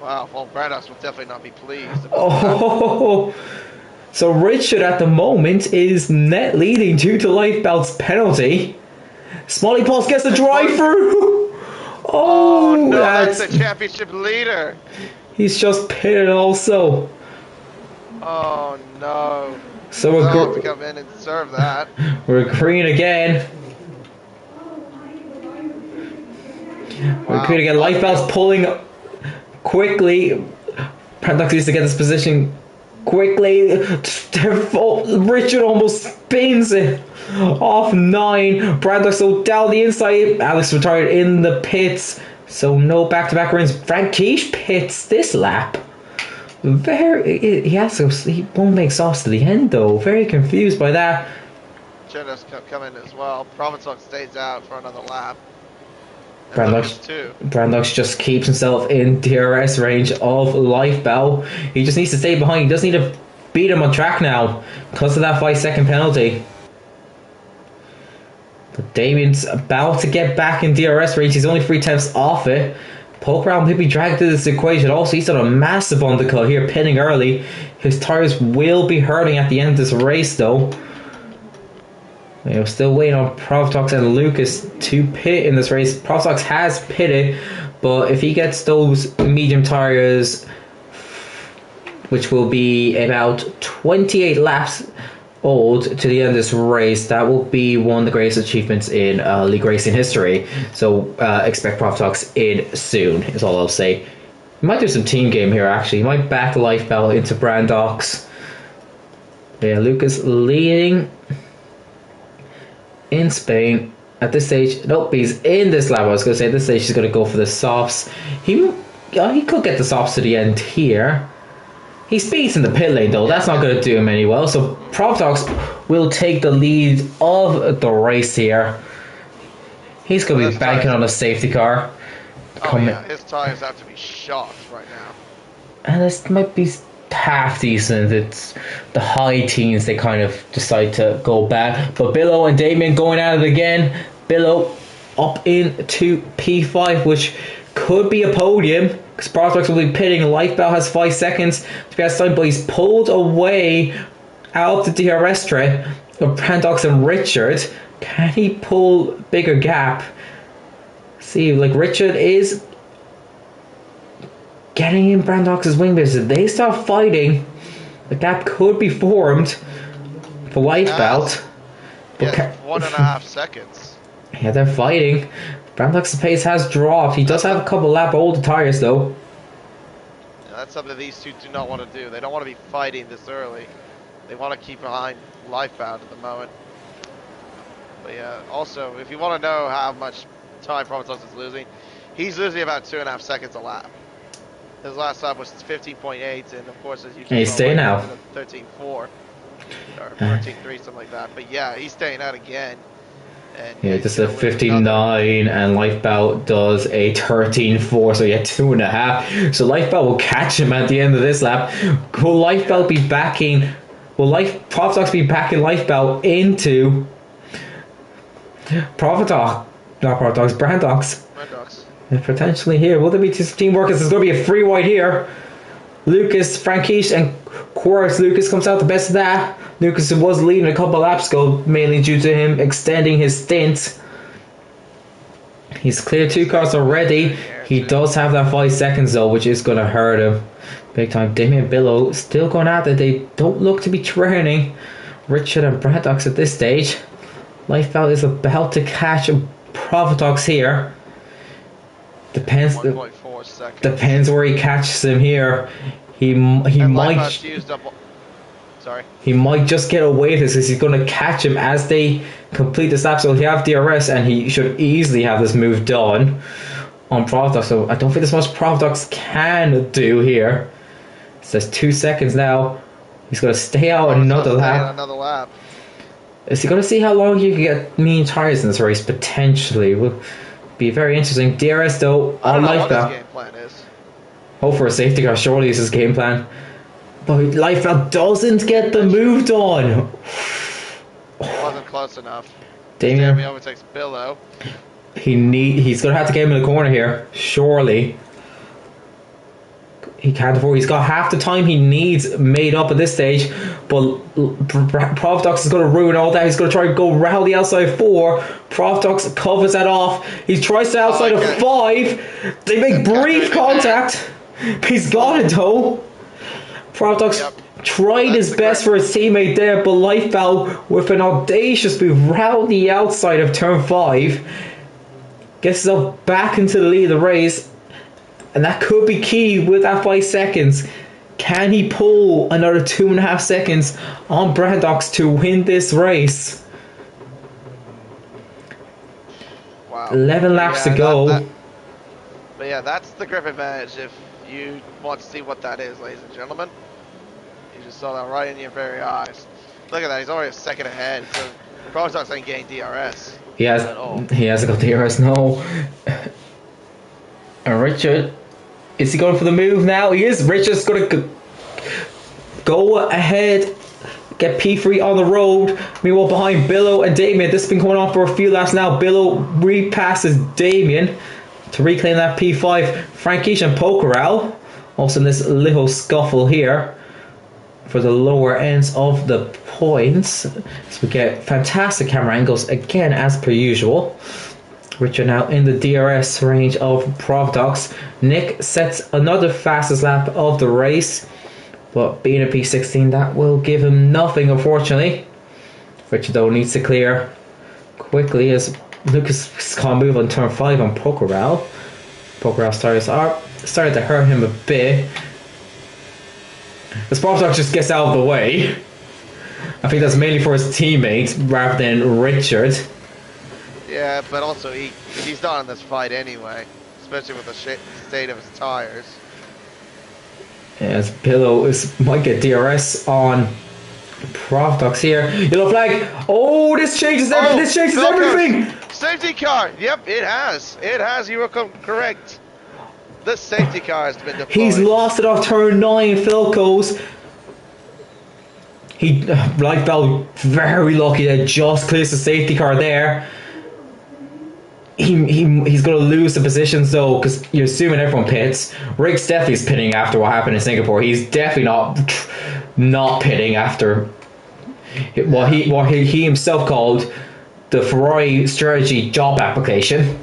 Wow, well, Brandox will definitely not be pleased.
So Richard at the moment is net leading due to Lifebelt's penalty. Smalley Pulse gets the drive through.
Oh no, that's the championship leader.
He's just pitted also.
Oh no.
So we're
going to come in and serve that.
We're green again. Wow. We're green again. Lifebelt's pulling quickly. Brandox needs to get this position quickly. Richard almost spins it off 9. Brandox so down the inside. Alex retired in the pits. So no back-to-back wins. Frankish pits this lap. He won't make softs to the end though. Very confused by that.
Should come in as well. Provençal stays out for another lap.
Brandox just keeps himself in DRS range of Lifebelt. He just needs to stay behind. He doesn't need to beat him on track now because of that 5-second penalty. But Damien's about to get back in DRS range. He's only 3/10 off it. Poke around maybe dragged to this equation. Also, he's done a massive undercut here, pinning early. His tires will be hurting at the end of this race, though. Still waiting on Provotox and Lucas to pit in this race. Provotox has pitted, but if he gets those medium tires, which will be about 28 laps old to the end of this race, that will be one of the greatest achievements in league racing history. So expect Provotox in soon is all I'll say. He might do some team game here actually. He might back Lifebelt into Brandox. Yeah, Lucas leading in Spain at this stage. Nope, he's in this lap. I was going to say at this stage he's going to go for the softs. He could get the softs to the end here. He speeds in the pit lane though. That's not going to do him any well. So Provotox will take the lead of the race here. He's going to be banking on a safety car.
His tires have to be shot right now.
And this might be half decent. It's the high teens they kind of decide to go back. But Billow and Damien going at it again. Billow up into P5, which could be a podium because Prospects will be pitting. Lifebelt has 5 seconds to be outside, but he's pulled away out of the DRS tray of Brandox and Richard. Can he pull bigger gap? See, like Richard is getting in Brandox's wing base. If they start fighting, the gap could be formed for Lifebelt.
Yeah, 1.5 seconds.
Yeah, they're fighting. Brandox's pace has dropped. He does have a couple lap older tires though.
Yeah, that's something these two do not want to do. They don't want to be fighting this early. They want to keep behind Lifebound at the moment. But yeah, also, if you want to know how much time Provençal is losing, he's losing about 2.5 seconds a lap. His last lap was 15.8, and of course, as you
And
just
he's
saw,
staying
White
now.
ended up 13.4 or 13.3, something like that. But yeah, he's staying out again, and yeah,
Yeah,
he's
this is a
gonna lose another.
59, and Lifebout does a 13.4, so yeah, 2.5. So Lifebout will catch him at the end of this lap. Will Lifebout be backing? Will Profitox be backing Lifebout into Profitox? Not Profitox, Brandox.
Red Dogs.
Potentially here. Will there be teamwork? There's going to be a free white here. Lucas, Frankish, and Quarks. Lucas comes out the best of that. Lucas was leading a couple laps ago, mainly due to him extending his stint. He's cleared 2 cars already. He does have that 5 seconds though, which is going to hurt him big time. Damien Billow still going at it. They don't look to be training Richard and Braddox at this stage. Lifebelt is about to catch Profitox here. Depends.
1.4 seconds.
Depends where he catches him here. He might.
Used up. Sorry.
He might just get away with this because he's going to catch him as they complete this lap. So he'll have DRS and he should easily have this move done on Profitox. So I don't think there's much Profitox can do here. It says 2 seconds now. He's going to stay out another lap. Is he going to see how long you can get mean tires in this race? Potentially. Will be very interesting. DRS though,
I don't know what
Lifebelt.
his game plan is.
Hope for a safety car, surely is his game plan. But Lifebelt doesn't get the move done.
Wasn't close enough.
Damien
overtakes Billow.
He's gonna have to get him in the corner here, surely. He can't afford. He's got half the time he needs made up at this stage, but Profitox is going to ruin all that. He's going to try and go round the outside 4. Profitox covers that off. He tries to outside of 5. They make brief contact. He's got it though. Profitox tried his best for his teammate there, but Lifebout with an audacious move round the outside of turn 5 gets himself back into the lead of the race. And that could be key with that 5 seconds. Can he pull another 2.5 seconds on Brandox to win this race?
Wow.
11 laps to go.
But yeah, that's the grip advantage if you want to see what that is, ladies and gentlemen. You just saw that right in your very eyes. Look at that, he's already a second ahead. So Profitox ain't getting DRS.
He hasn't got DRS, no. And Richard, is he going for the move now? He is. Richard's going to go ahead, get P3 on the road. Meanwhile, behind Billow and Damien. This has been going on for a few laps now. Billow repasses Damien to reclaim that P5. Frankish and Pokeral also in this little scuffle here for the lower ends of the points. So we get fantastic camera angles again, as per usual. Richard now in the DRS range of Profitox. Nick sets another fastest lap of the race, but being a P16, that will give him nothing, unfortunately. Richard though needs to clear quickly as Lucas can't move on turn 5 on Pokeral. Pokeral's tires are starting to hurt him a bit. The Profitox just gets out of the way. I think that's mainly for his teammates rather than Richard.
Yeah, but also he's not in this fight anyway, especially with the state of his tires.
As Pillow might get DRS on Profitox here. Yellow flag. Oh, this changes everything. This changes everything.
Safety car. Yep, it has. It has. You were correct. The safety car has been deployed.
He's lost it off turn 9. Philco's. Lifebelt very lucky that just clears the safety car there. He's going to lose the positions though, because you're assuming everyone pits. Rick's definitely is pitting after what happened in Singapore. He's definitely not pitting after what he himself called the Ferrari strategy job application.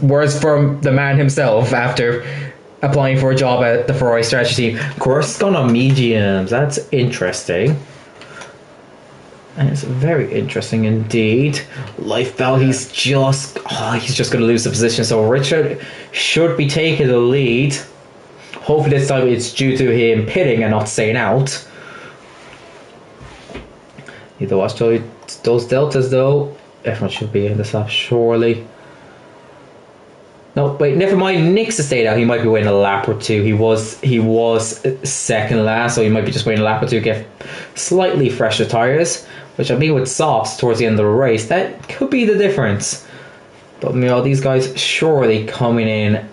Words from the man himself after applying for a job at the Ferrari strategy team. Of course, it's gone on mediums. That's interesting. And it's very interesting indeed. Lifebelt, he's just going to lose the position. So Richard should be taking the lead. Hopefully this time it's due to him pitting and not staying out. Need to watch those deltas though. Everyone should be in this lap surely. No, wait, never mind. Nick's stayed out. He might be waiting a lap or two. He was second last, so he might be just waiting a lap or two to get slightly fresher tires. Which I mean, with softs towards the end of the race, that could be the difference. But these guys surely coming in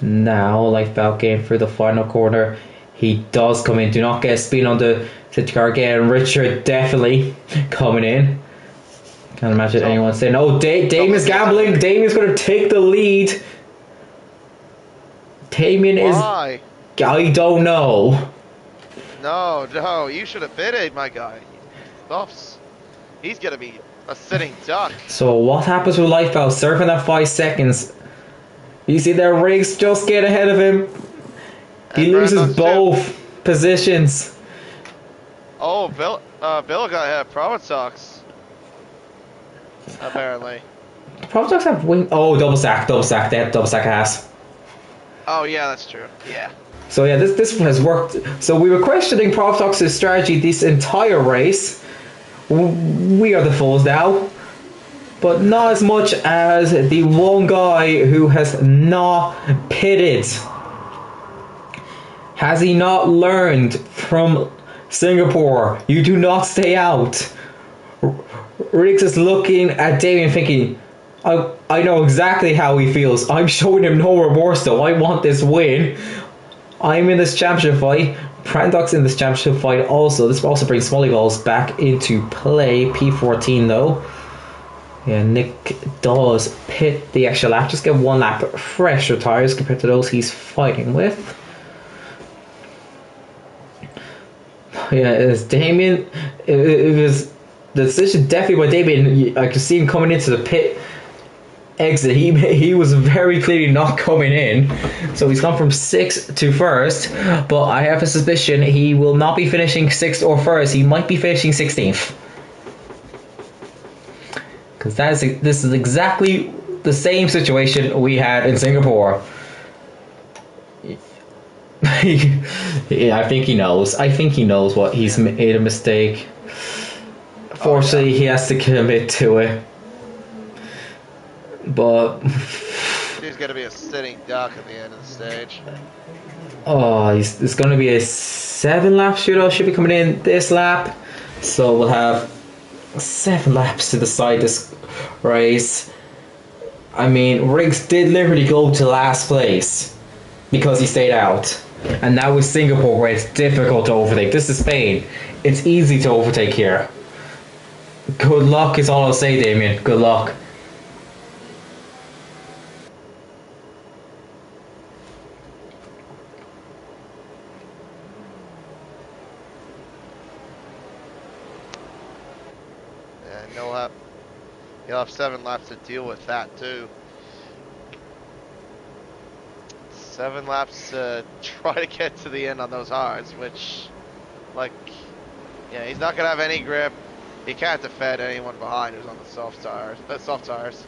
now. Like Falcon through the final corner, he does come in. Do not get speed on the car again. Richard definitely coming in. Can't imagine anyone saying, "Oh, Damien's gambling. Damien's going to take the lead." Damien is.
Why?
I don't know.
No, you should have bid it, my guy. Buffs. He's going to be a sitting duck.
So what happens with Lifeboat? Surfing that 5 seconds. You see there, Riggs just get ahead of him. He loses both positions.
Oh, Bill got ahead of Proventox. Apparently.
Proventox have wing. Oh, double stack. They have double stack ass.
Oh yeah, that's true. Yeah.
So yeah, this has worked. So we were questioning Proventox's strategy this entire race. We are the fools now, but not as much as the one guy who has not pitted. Has he not learned from Singapore? You do not stay out. Riggs is looking at Damien thinking, I know exactly how he feels. I'm showing him no remorse though. I want this win. I'm in this championship fight. Prandoc's in this championship fight also. This will also bring Smolly Balls back into play. P14 though. Yeah, Nick does pit the extra lap. Just get one lap fresher tires compared to those he's fighting with. Yeah, it's Damien. It was the decision definitely by Damien. I could see him coming into the pit exit. He was very clearly not coming in, so he's gone from 6th to 1st. But I have a suspicion he will not be finishing 6th or 1st. He might be finishing 16th, because this is exactly the same situation we had in Singapore. Yeah, I think he knows. What he's made a mistake. Fortunately, he has to commit to it. But
he's gonna be a sitting duck at the end of the stage.
Oh, there's gonna be a 7 lap shootout. Should be coming in this lap, so we'll have 7 laps to decide this race. I mean, Riggs did literally go to last place because he stayed out. And now with Singapore, where it's difficult to overtake. This is Spain. It's easy to overtake here. Good luck is all I'll say, Damien. Good luck.
Yeah, you'll have 7 laps to deal with that too. 7 laps to try to get to the end on those hards, which, like, yeah, he's not gonna have any grip. He can't defend anyone behind who's on the soft tires.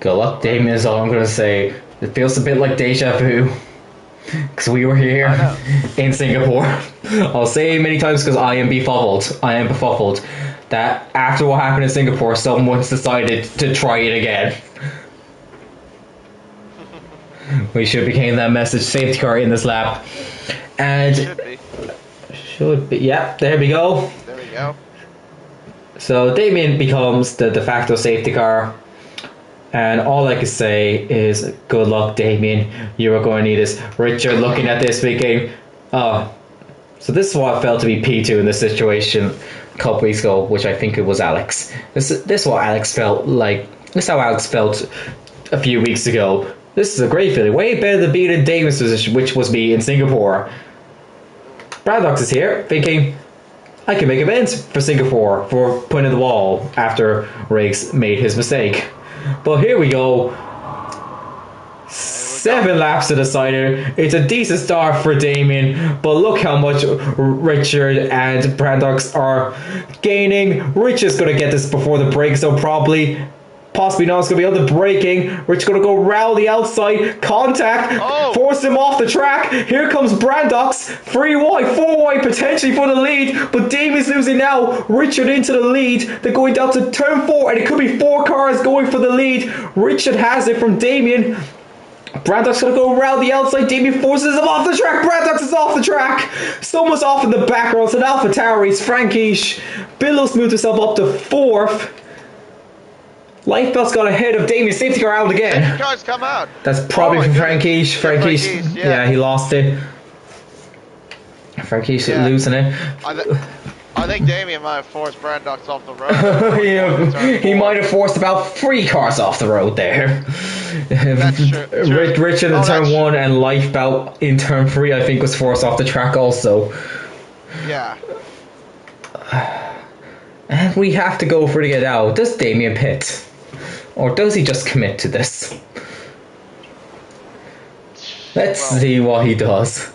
Good luck, Damien, is all I'm gonna say. It feels a bit like deja vu, because we were here in Singapore. I'll say it many times because I am befuddled that after what happened in Singapore, someone's decided to try it again. We should be getting that message. Safety car in this lap. And should be. Yeah, there we go.
There we go.
So Damien becomes the de facto safety car. And all I can say is good luck, Damien. You are going to need this. Richard looking at this thinking, oh, so this is what I felt to be P2 in this situation a couple weeks ago, which I think it was Alex. This is what Alex felt like. This is how Alex felt a few weeks ago. This is a great feeling. Way better than being in Damon's position, which was me in Singapore. Braddox is here, thinking, I can make amends for Singapore for putting in the wall after Riggs made his mistake. But here we go. 7 laps to the decider. It's a decent start for Damien, but look how much Richard and Braddox are gaining. Richard's going to get this before the break, so probably Possibly not. It's going to be on the braking. Rich going to go round the outside. Contact.
Oh.
Force him off the track. Here comes Brandox. 3 wide, 4 wide potentially for the lead. But Damien's losing now. Richard into the lead. They're going down to turn 4. And it could be 4 cars going for the lead. Richard has it from Damien. Brandock's going to go around the outside. Damien forces him off the track. Brandox is off the track. Someone's off in the background. It's an AlphaTauri's Frankish. Billows moved himself up to 4th. Lifebelt's got ahead of Damien. Safety car out again.
Safety cars come out.
That's probably for Frankish. Frankish,
yeah,
he lost it. Frankish losing it.
I think Damien might have forced Brandox off the road.
Yeah, he might have forced about 3 cars off the road there.
That's true.
Richard in turn 1 and Lifebelt in turn 3, I think, was forced off the track also.
Yeah.
And we have to go for to get out. Does Damien pit? Or does he just commit to this? Let's see what he does.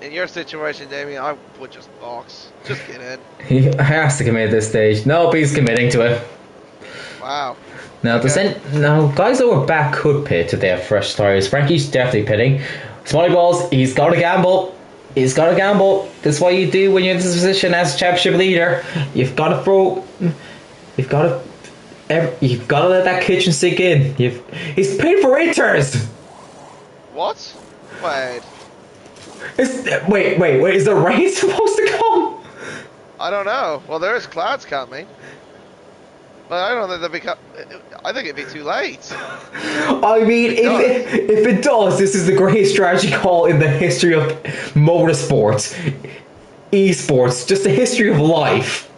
In your situation, Damien, I would just box. Just get in.
He has to commit at this stage. Nope, he's committing to it.
Wow.
Now, guys over back could pit if they have fresh tires. Frankie's definitely pitting. Smiley Balls, he's got to gamble. He's got to gamble. That's what you do when you're in this position as a championship leader. You've got to throw. You've got to let that kitchen sink in. He's paid for inters.
What? Wait.
Wait. Is the rain supposed to come?
I don't know. Well, there's clouds coming. But I don't think they'll be. I think it'd be too late.
I mean, if it does, this is the greatest strategy call in the history of motorsports, esports, just the history of life.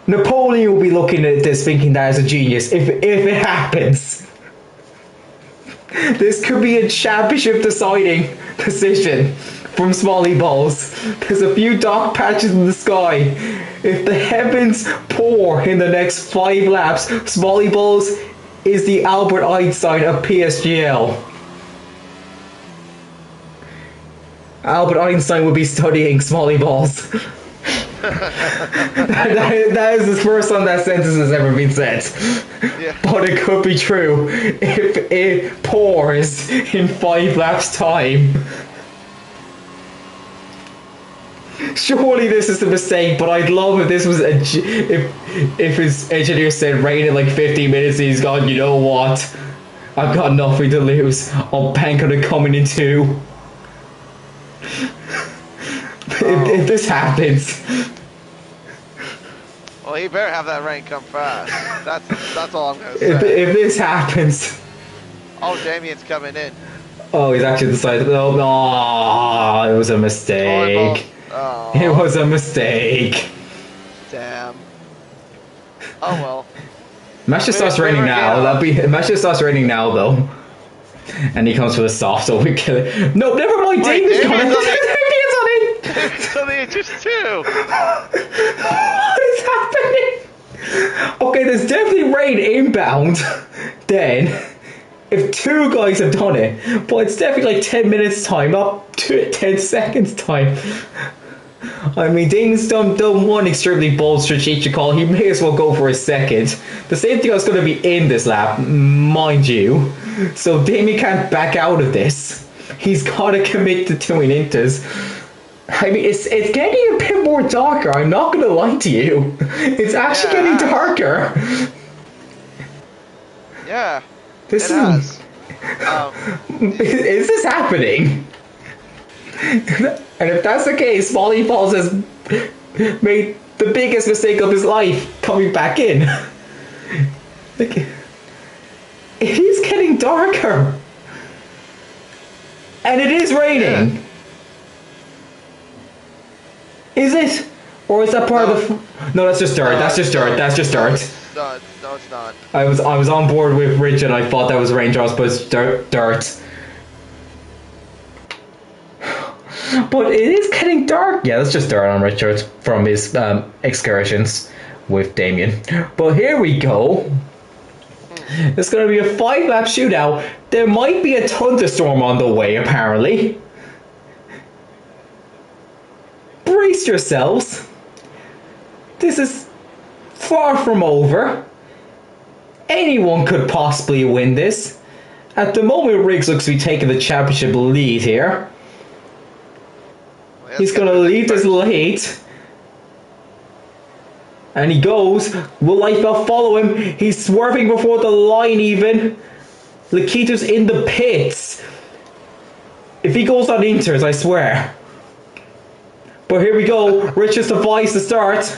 Napoleon will be looking at this thinking that is a genius if it happens. This could be a championship deciding decision from Smiley Balls. There's a few dark patches in the sky. If the heavens pour in the next 5 laps, Smiley Balls is the Albert Einstein of PSGL. Albert Einstein would be studying Smiley Balls. that is the first time that sentence has ever been said. Yeah. But it could be true if it pours in 5 laps time. Surely this is a mistake, but I'd love if this was if his engineer said rain in like 15 minutes and he's gone, you know what? I've got nothing to lose. I'll bank on it coming in 2. If this happens.
Well, he better have that rain come fast. That's all I'm gonna say.
If this happens.
Oh, Damien's coming in.
Oh, he's actually decided. Oh, it was a mistake.
Oh.
It was a mistake.
Damn. Oh well.
Match just starts raining now. Match just starts raining now though. And he comes for the soft, so we kill it. No, never mind. Damien's coming. Damien's on it.
It's on the edges too.
What is happening? Okay, there's definitely rain inbound. Then, if 2 guys have done it, but it's definitely like 10 minutes time, not 10 seconds time. I mean, Damien's done one extremely bold strategic call. He may as well go for a second. The safety car is going to be in this lap, mind you. So Damien can't back out of this. He's got to commit to doing inters. I mean, it's getting a bit more darker. I'm not going to lie to you. It's actually getting darker.
Yeah.
Is this happening? And if that's the case, Smiley Balls has made the biggest mistake of his life coming back in. Like, it is getting darker. And it is raining. Yeah. Is it? Or is that part of the... No, that's just dirt. That's just dirt. That's just dirt.
No, it's not.
I was on board with Richard. I thought that was raindrops, but it's dirt. But it is getting dark. Yeah, that's just dirt on Richard from his excursions with Damien. But here we go. It's going to be a 5-lap shootout. There might be a thunderstorm on the way, apparently. Brace yourselves. This is far from over. Anyone could possibly win this. At the moment, Riggs looks to be taking the championship lead here.
Well,
He's going to lead this late. And he goes. Will Lifebelt follow him? He's swerving before the line even. Lakita's in the pits. If he goes on Inters, I swear. But here we go. Richard survives the start.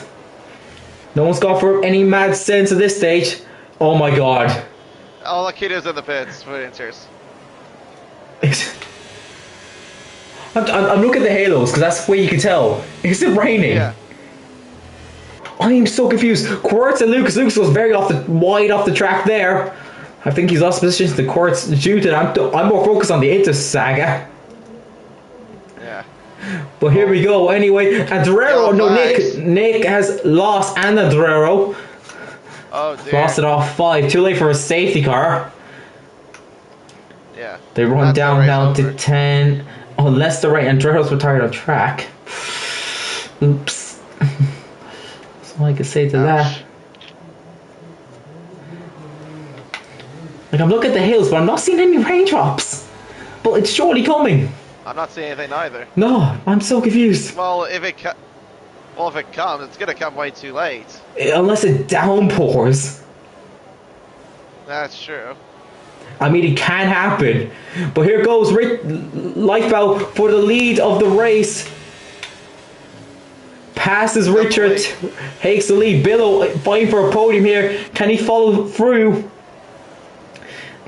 No one's gone for any mad sense at this stage. Oh my god.
Oh, Lakita's in the pits for Inters.
I'm looking at the halos because that's where you can tell. Is it raining?
Yeah.
I am so confused. Quartz and Lucas. Lucas goes very wide off the track there. I think he's lost positions to Quartz due to that. I'm more focused on the Inter saga.
Yeah.
But here we go. Anyway, Andrero. No, Nick has lost, and Andrero.
Oh dear.
Lost it off 5. Too late for a safety car.
Yeah.
They run
That's
down now
over.
to 10. Unless the right Andrero's retired on track. Oops. That's all I can say to that. Like, I'm looking at the hills, but I'm not seeing any raindrops. But it's surely coming.
I'm not seeing anything either.
No, I'm so confused.
Well, if it comes, it's gonna come way too late.
Unless it downpours.
That's true.
I mean, it can happen. But here goes Lifeboat for the lead of the race. Passes Richard, takes the lead. Billow fighting for a podium here. Can he follow through?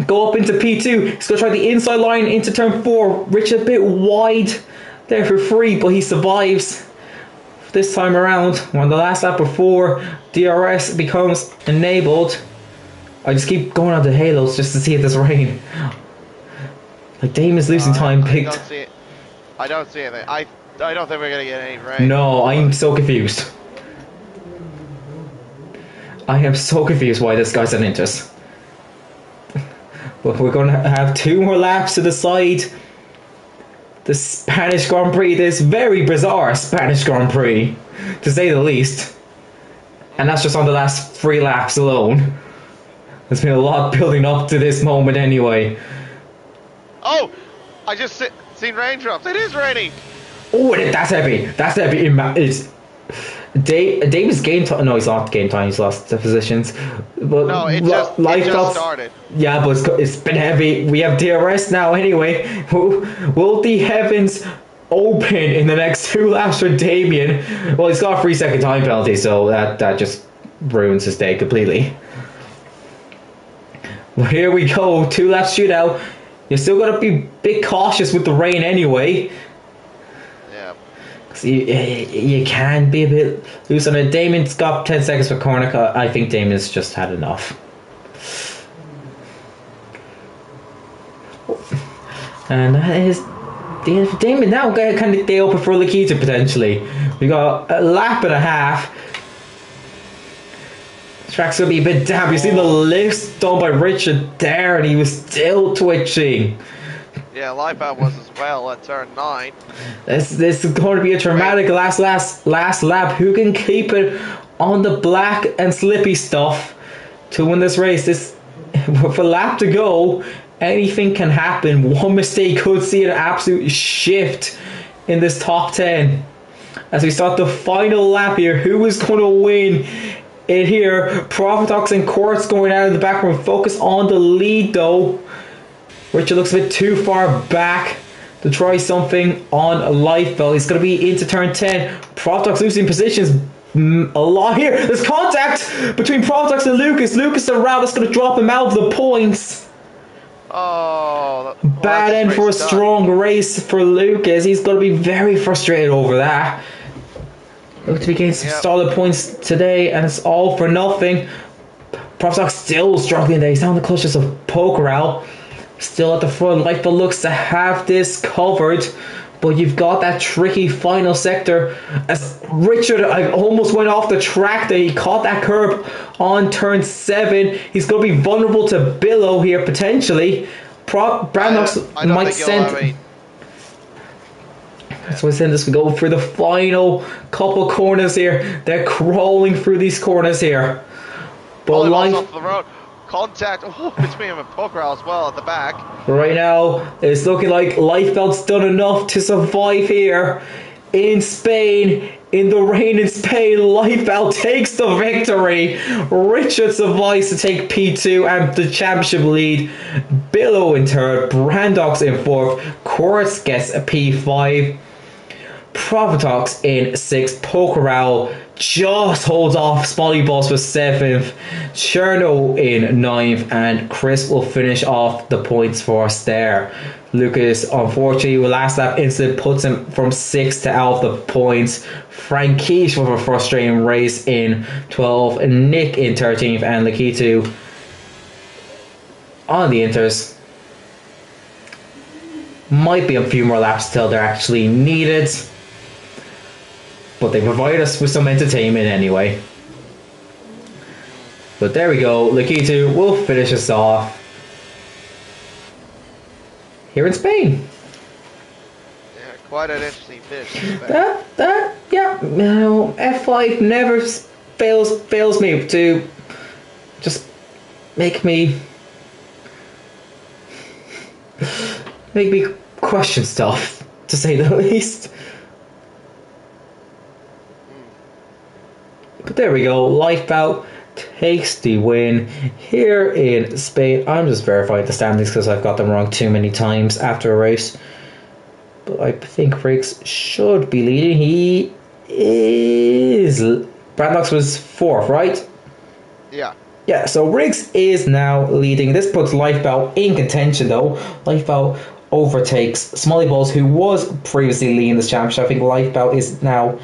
Go up into P2. He's going to try the inside line into turn 4. Richard a bit wide there for free, but he survives this time around. On the last lap before DRS becomes enabled. I just keep going on the halos just to see if there's rain. Like, Damon's losing time.
I don't see anything. I don't think we're gonna get any rain.
No, I'm so confused. I am so confused why this guy's an Inters. But we're going to have 2 more laps to decide the Spanish Grand Prix. This very bizarre Spanish Grand Prix, to say the least. And that's just on the last 3 laps alone. There's been a lot building up to this moment anyway.
Oh! I just seen raindrops. It is raining!
Oh, that's heavy. That's heavy. It's Davis gained time. No, he's not gained time. He's lost the positions. But
No, it just started.
Yeah, but it's been heavy. We have DRS now anyway. Will the heavens open in the next 2 laps for Damien? Well, he's got a 3-second time penalty, so that just ruins his day completely. Well, here we go. 2 laps shootout. You're still got to be a bit cautious with the rain anyway.
Yeah.
You can be a bit loose on it. Damon's got 10 seconds for corner cut. I think Damon's just had enough. And that is the end for Damon. Now kind of day open for Lakita potentially. We got a lap and a half. The track's gonna be a bit damp. You see the lifts done by Richard there, and he was still twitching.
Yeah, Lifebound was as well at turn 9.
This is going to be a dramatic last lap. Who can keep it on the black and slippy stuff to win this race? With a lap to go, anything can happen. One mistake could see an absolute shift in this top 10. As we start the final lap here, who is going to win it here? Profitox and Quartz going out in the background. Focus on the lead though. Richard looks a bit too far back to try something on Lifebelt. He's going to be into turn 10. Profitox losing positions a lot here. There's contact between Profitox and Lucas. Lucas around. That's going to drop him out of the points.
Oh,
bad end for a strong race for Lucas. He's going to be very frustrated over that. Look to be getting some solid points today, and it's all for nothing. Profitox still struggling there. He's down the clutches of Pokerel. Still at the front. Lifebelt looks to have this covered, but you've got that tricky final sector. As Richard almost went off the track there, he caught that curb on turn 7. He's going to be vulnerable to Billow here potentially. Brandox might send. So I said this, we go through the final couple corners here. They're crawling through these corners here. But
Volleyball's off the road. Contact between him and Puckrell as well at the back.
right now, it's looking like Lifebelt's done enough to survive here. In Spain, in the rain in Spain, Lifebelt takes the victory. Richard survives to take P2 and the championship lead. Billow in third, Brandox in fourth, Quartz gets a P5. Profitox in 6th, Pokerel just holds off Smolly Boss for 7th, Cherno in 9th, and Chris will finish off the points for us there. Lucas, unfortunately, with last lap incident puts him from 6th to out of the points. Frankish with a frustrating race in 12th, Nick in 13th, and Lakitu on the Inters. Might be a few more laps till they're actually needed, but they provide us with some entertainment anyway. But there we go, Lakitu will finish us off here in Spain.
Yeah, quite an interesting finish in Spain.
Yeah, no, F5 never fails me to just make me question stuff, to say the least. But there we go, Lifebout takes the win here in Spain. I'm just verifying the standings because I've got them wrong too many times after a race. But I think Riggs should be leading. He is. Brandox was 4th, right?
Yeah.
Yeah, so Riggs is now leading. This puts Lifebout in contention though. Lifebout overtakes Smolly Balls, who was previously leading this championship. I think Lifebout is now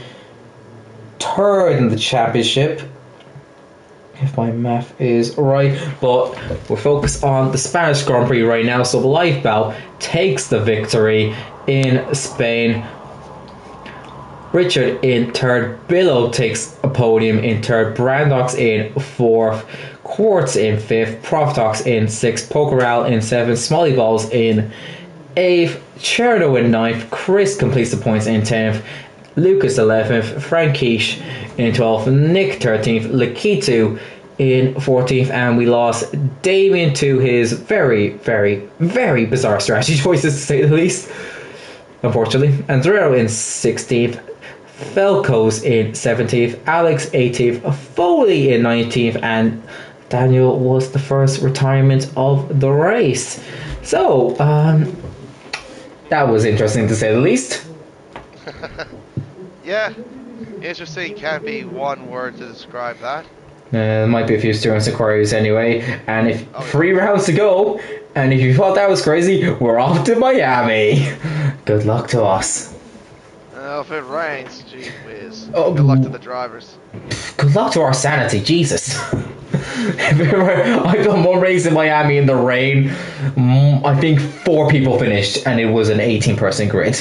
3rd in the championship, if my math is right, but we're focused on the Spanish Grand Prix right now. So Lifebout takes the victory in Spain. Richard in 3rd, Billow takes a podium in 3rd, Brandox in 4th, Quartz in 5th, Profitox in 6th, Pokerel in 7th, Smolly Balls in 8th, Cherno in 9th, Chris completes the points in 10th, Lucas 11th, Frankish in 12th, Nick 13th, Lakitu in 14th, and we lost Damien to his very, very, very bizarre strategy choices, to say the least, unfortunately. Andrero in 16th, Felco's in 17th, Alex 18th, Foley in 19th, and Daniel was the first retirement of the race. So, that was interesting, to say the least.
Yeah, interesting can't be one word to describe that.
There might be a few students inquiries anyway, and if 3 rounds to go, and if you thought that was crazy, we're off to Miami. Good luck to us.
If it rains, gee whiz.
Oh,
good luck to the drivers.
Good luck to our sanity, Jesus. I've done one race in Miami in the rain. I think 4 people finished, and it was an 18-person grid.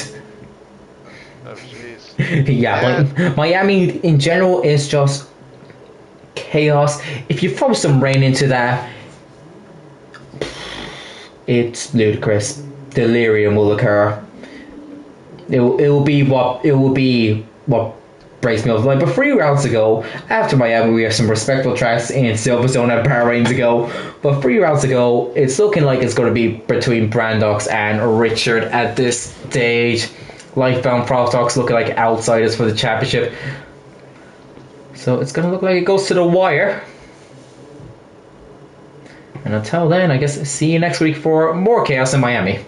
Oh jeez.
Yeah, Miami in general is just chaos. If you throw some rain into that, it's ludicrous. Delirium will occur. It will be what breaks me up. Like, but 3 rounds ago, after Miami, we have some respectable tracks in Silverstone and Bahrain to go. But 3 rounds ago, it's looking like it's going to be between Brandox and Richard at this stage. Lifebound Profitox looking like outsiders for the championship. So it's going to look like it goes to the wire. And until then, I guess see you next week for more chaos in Miami.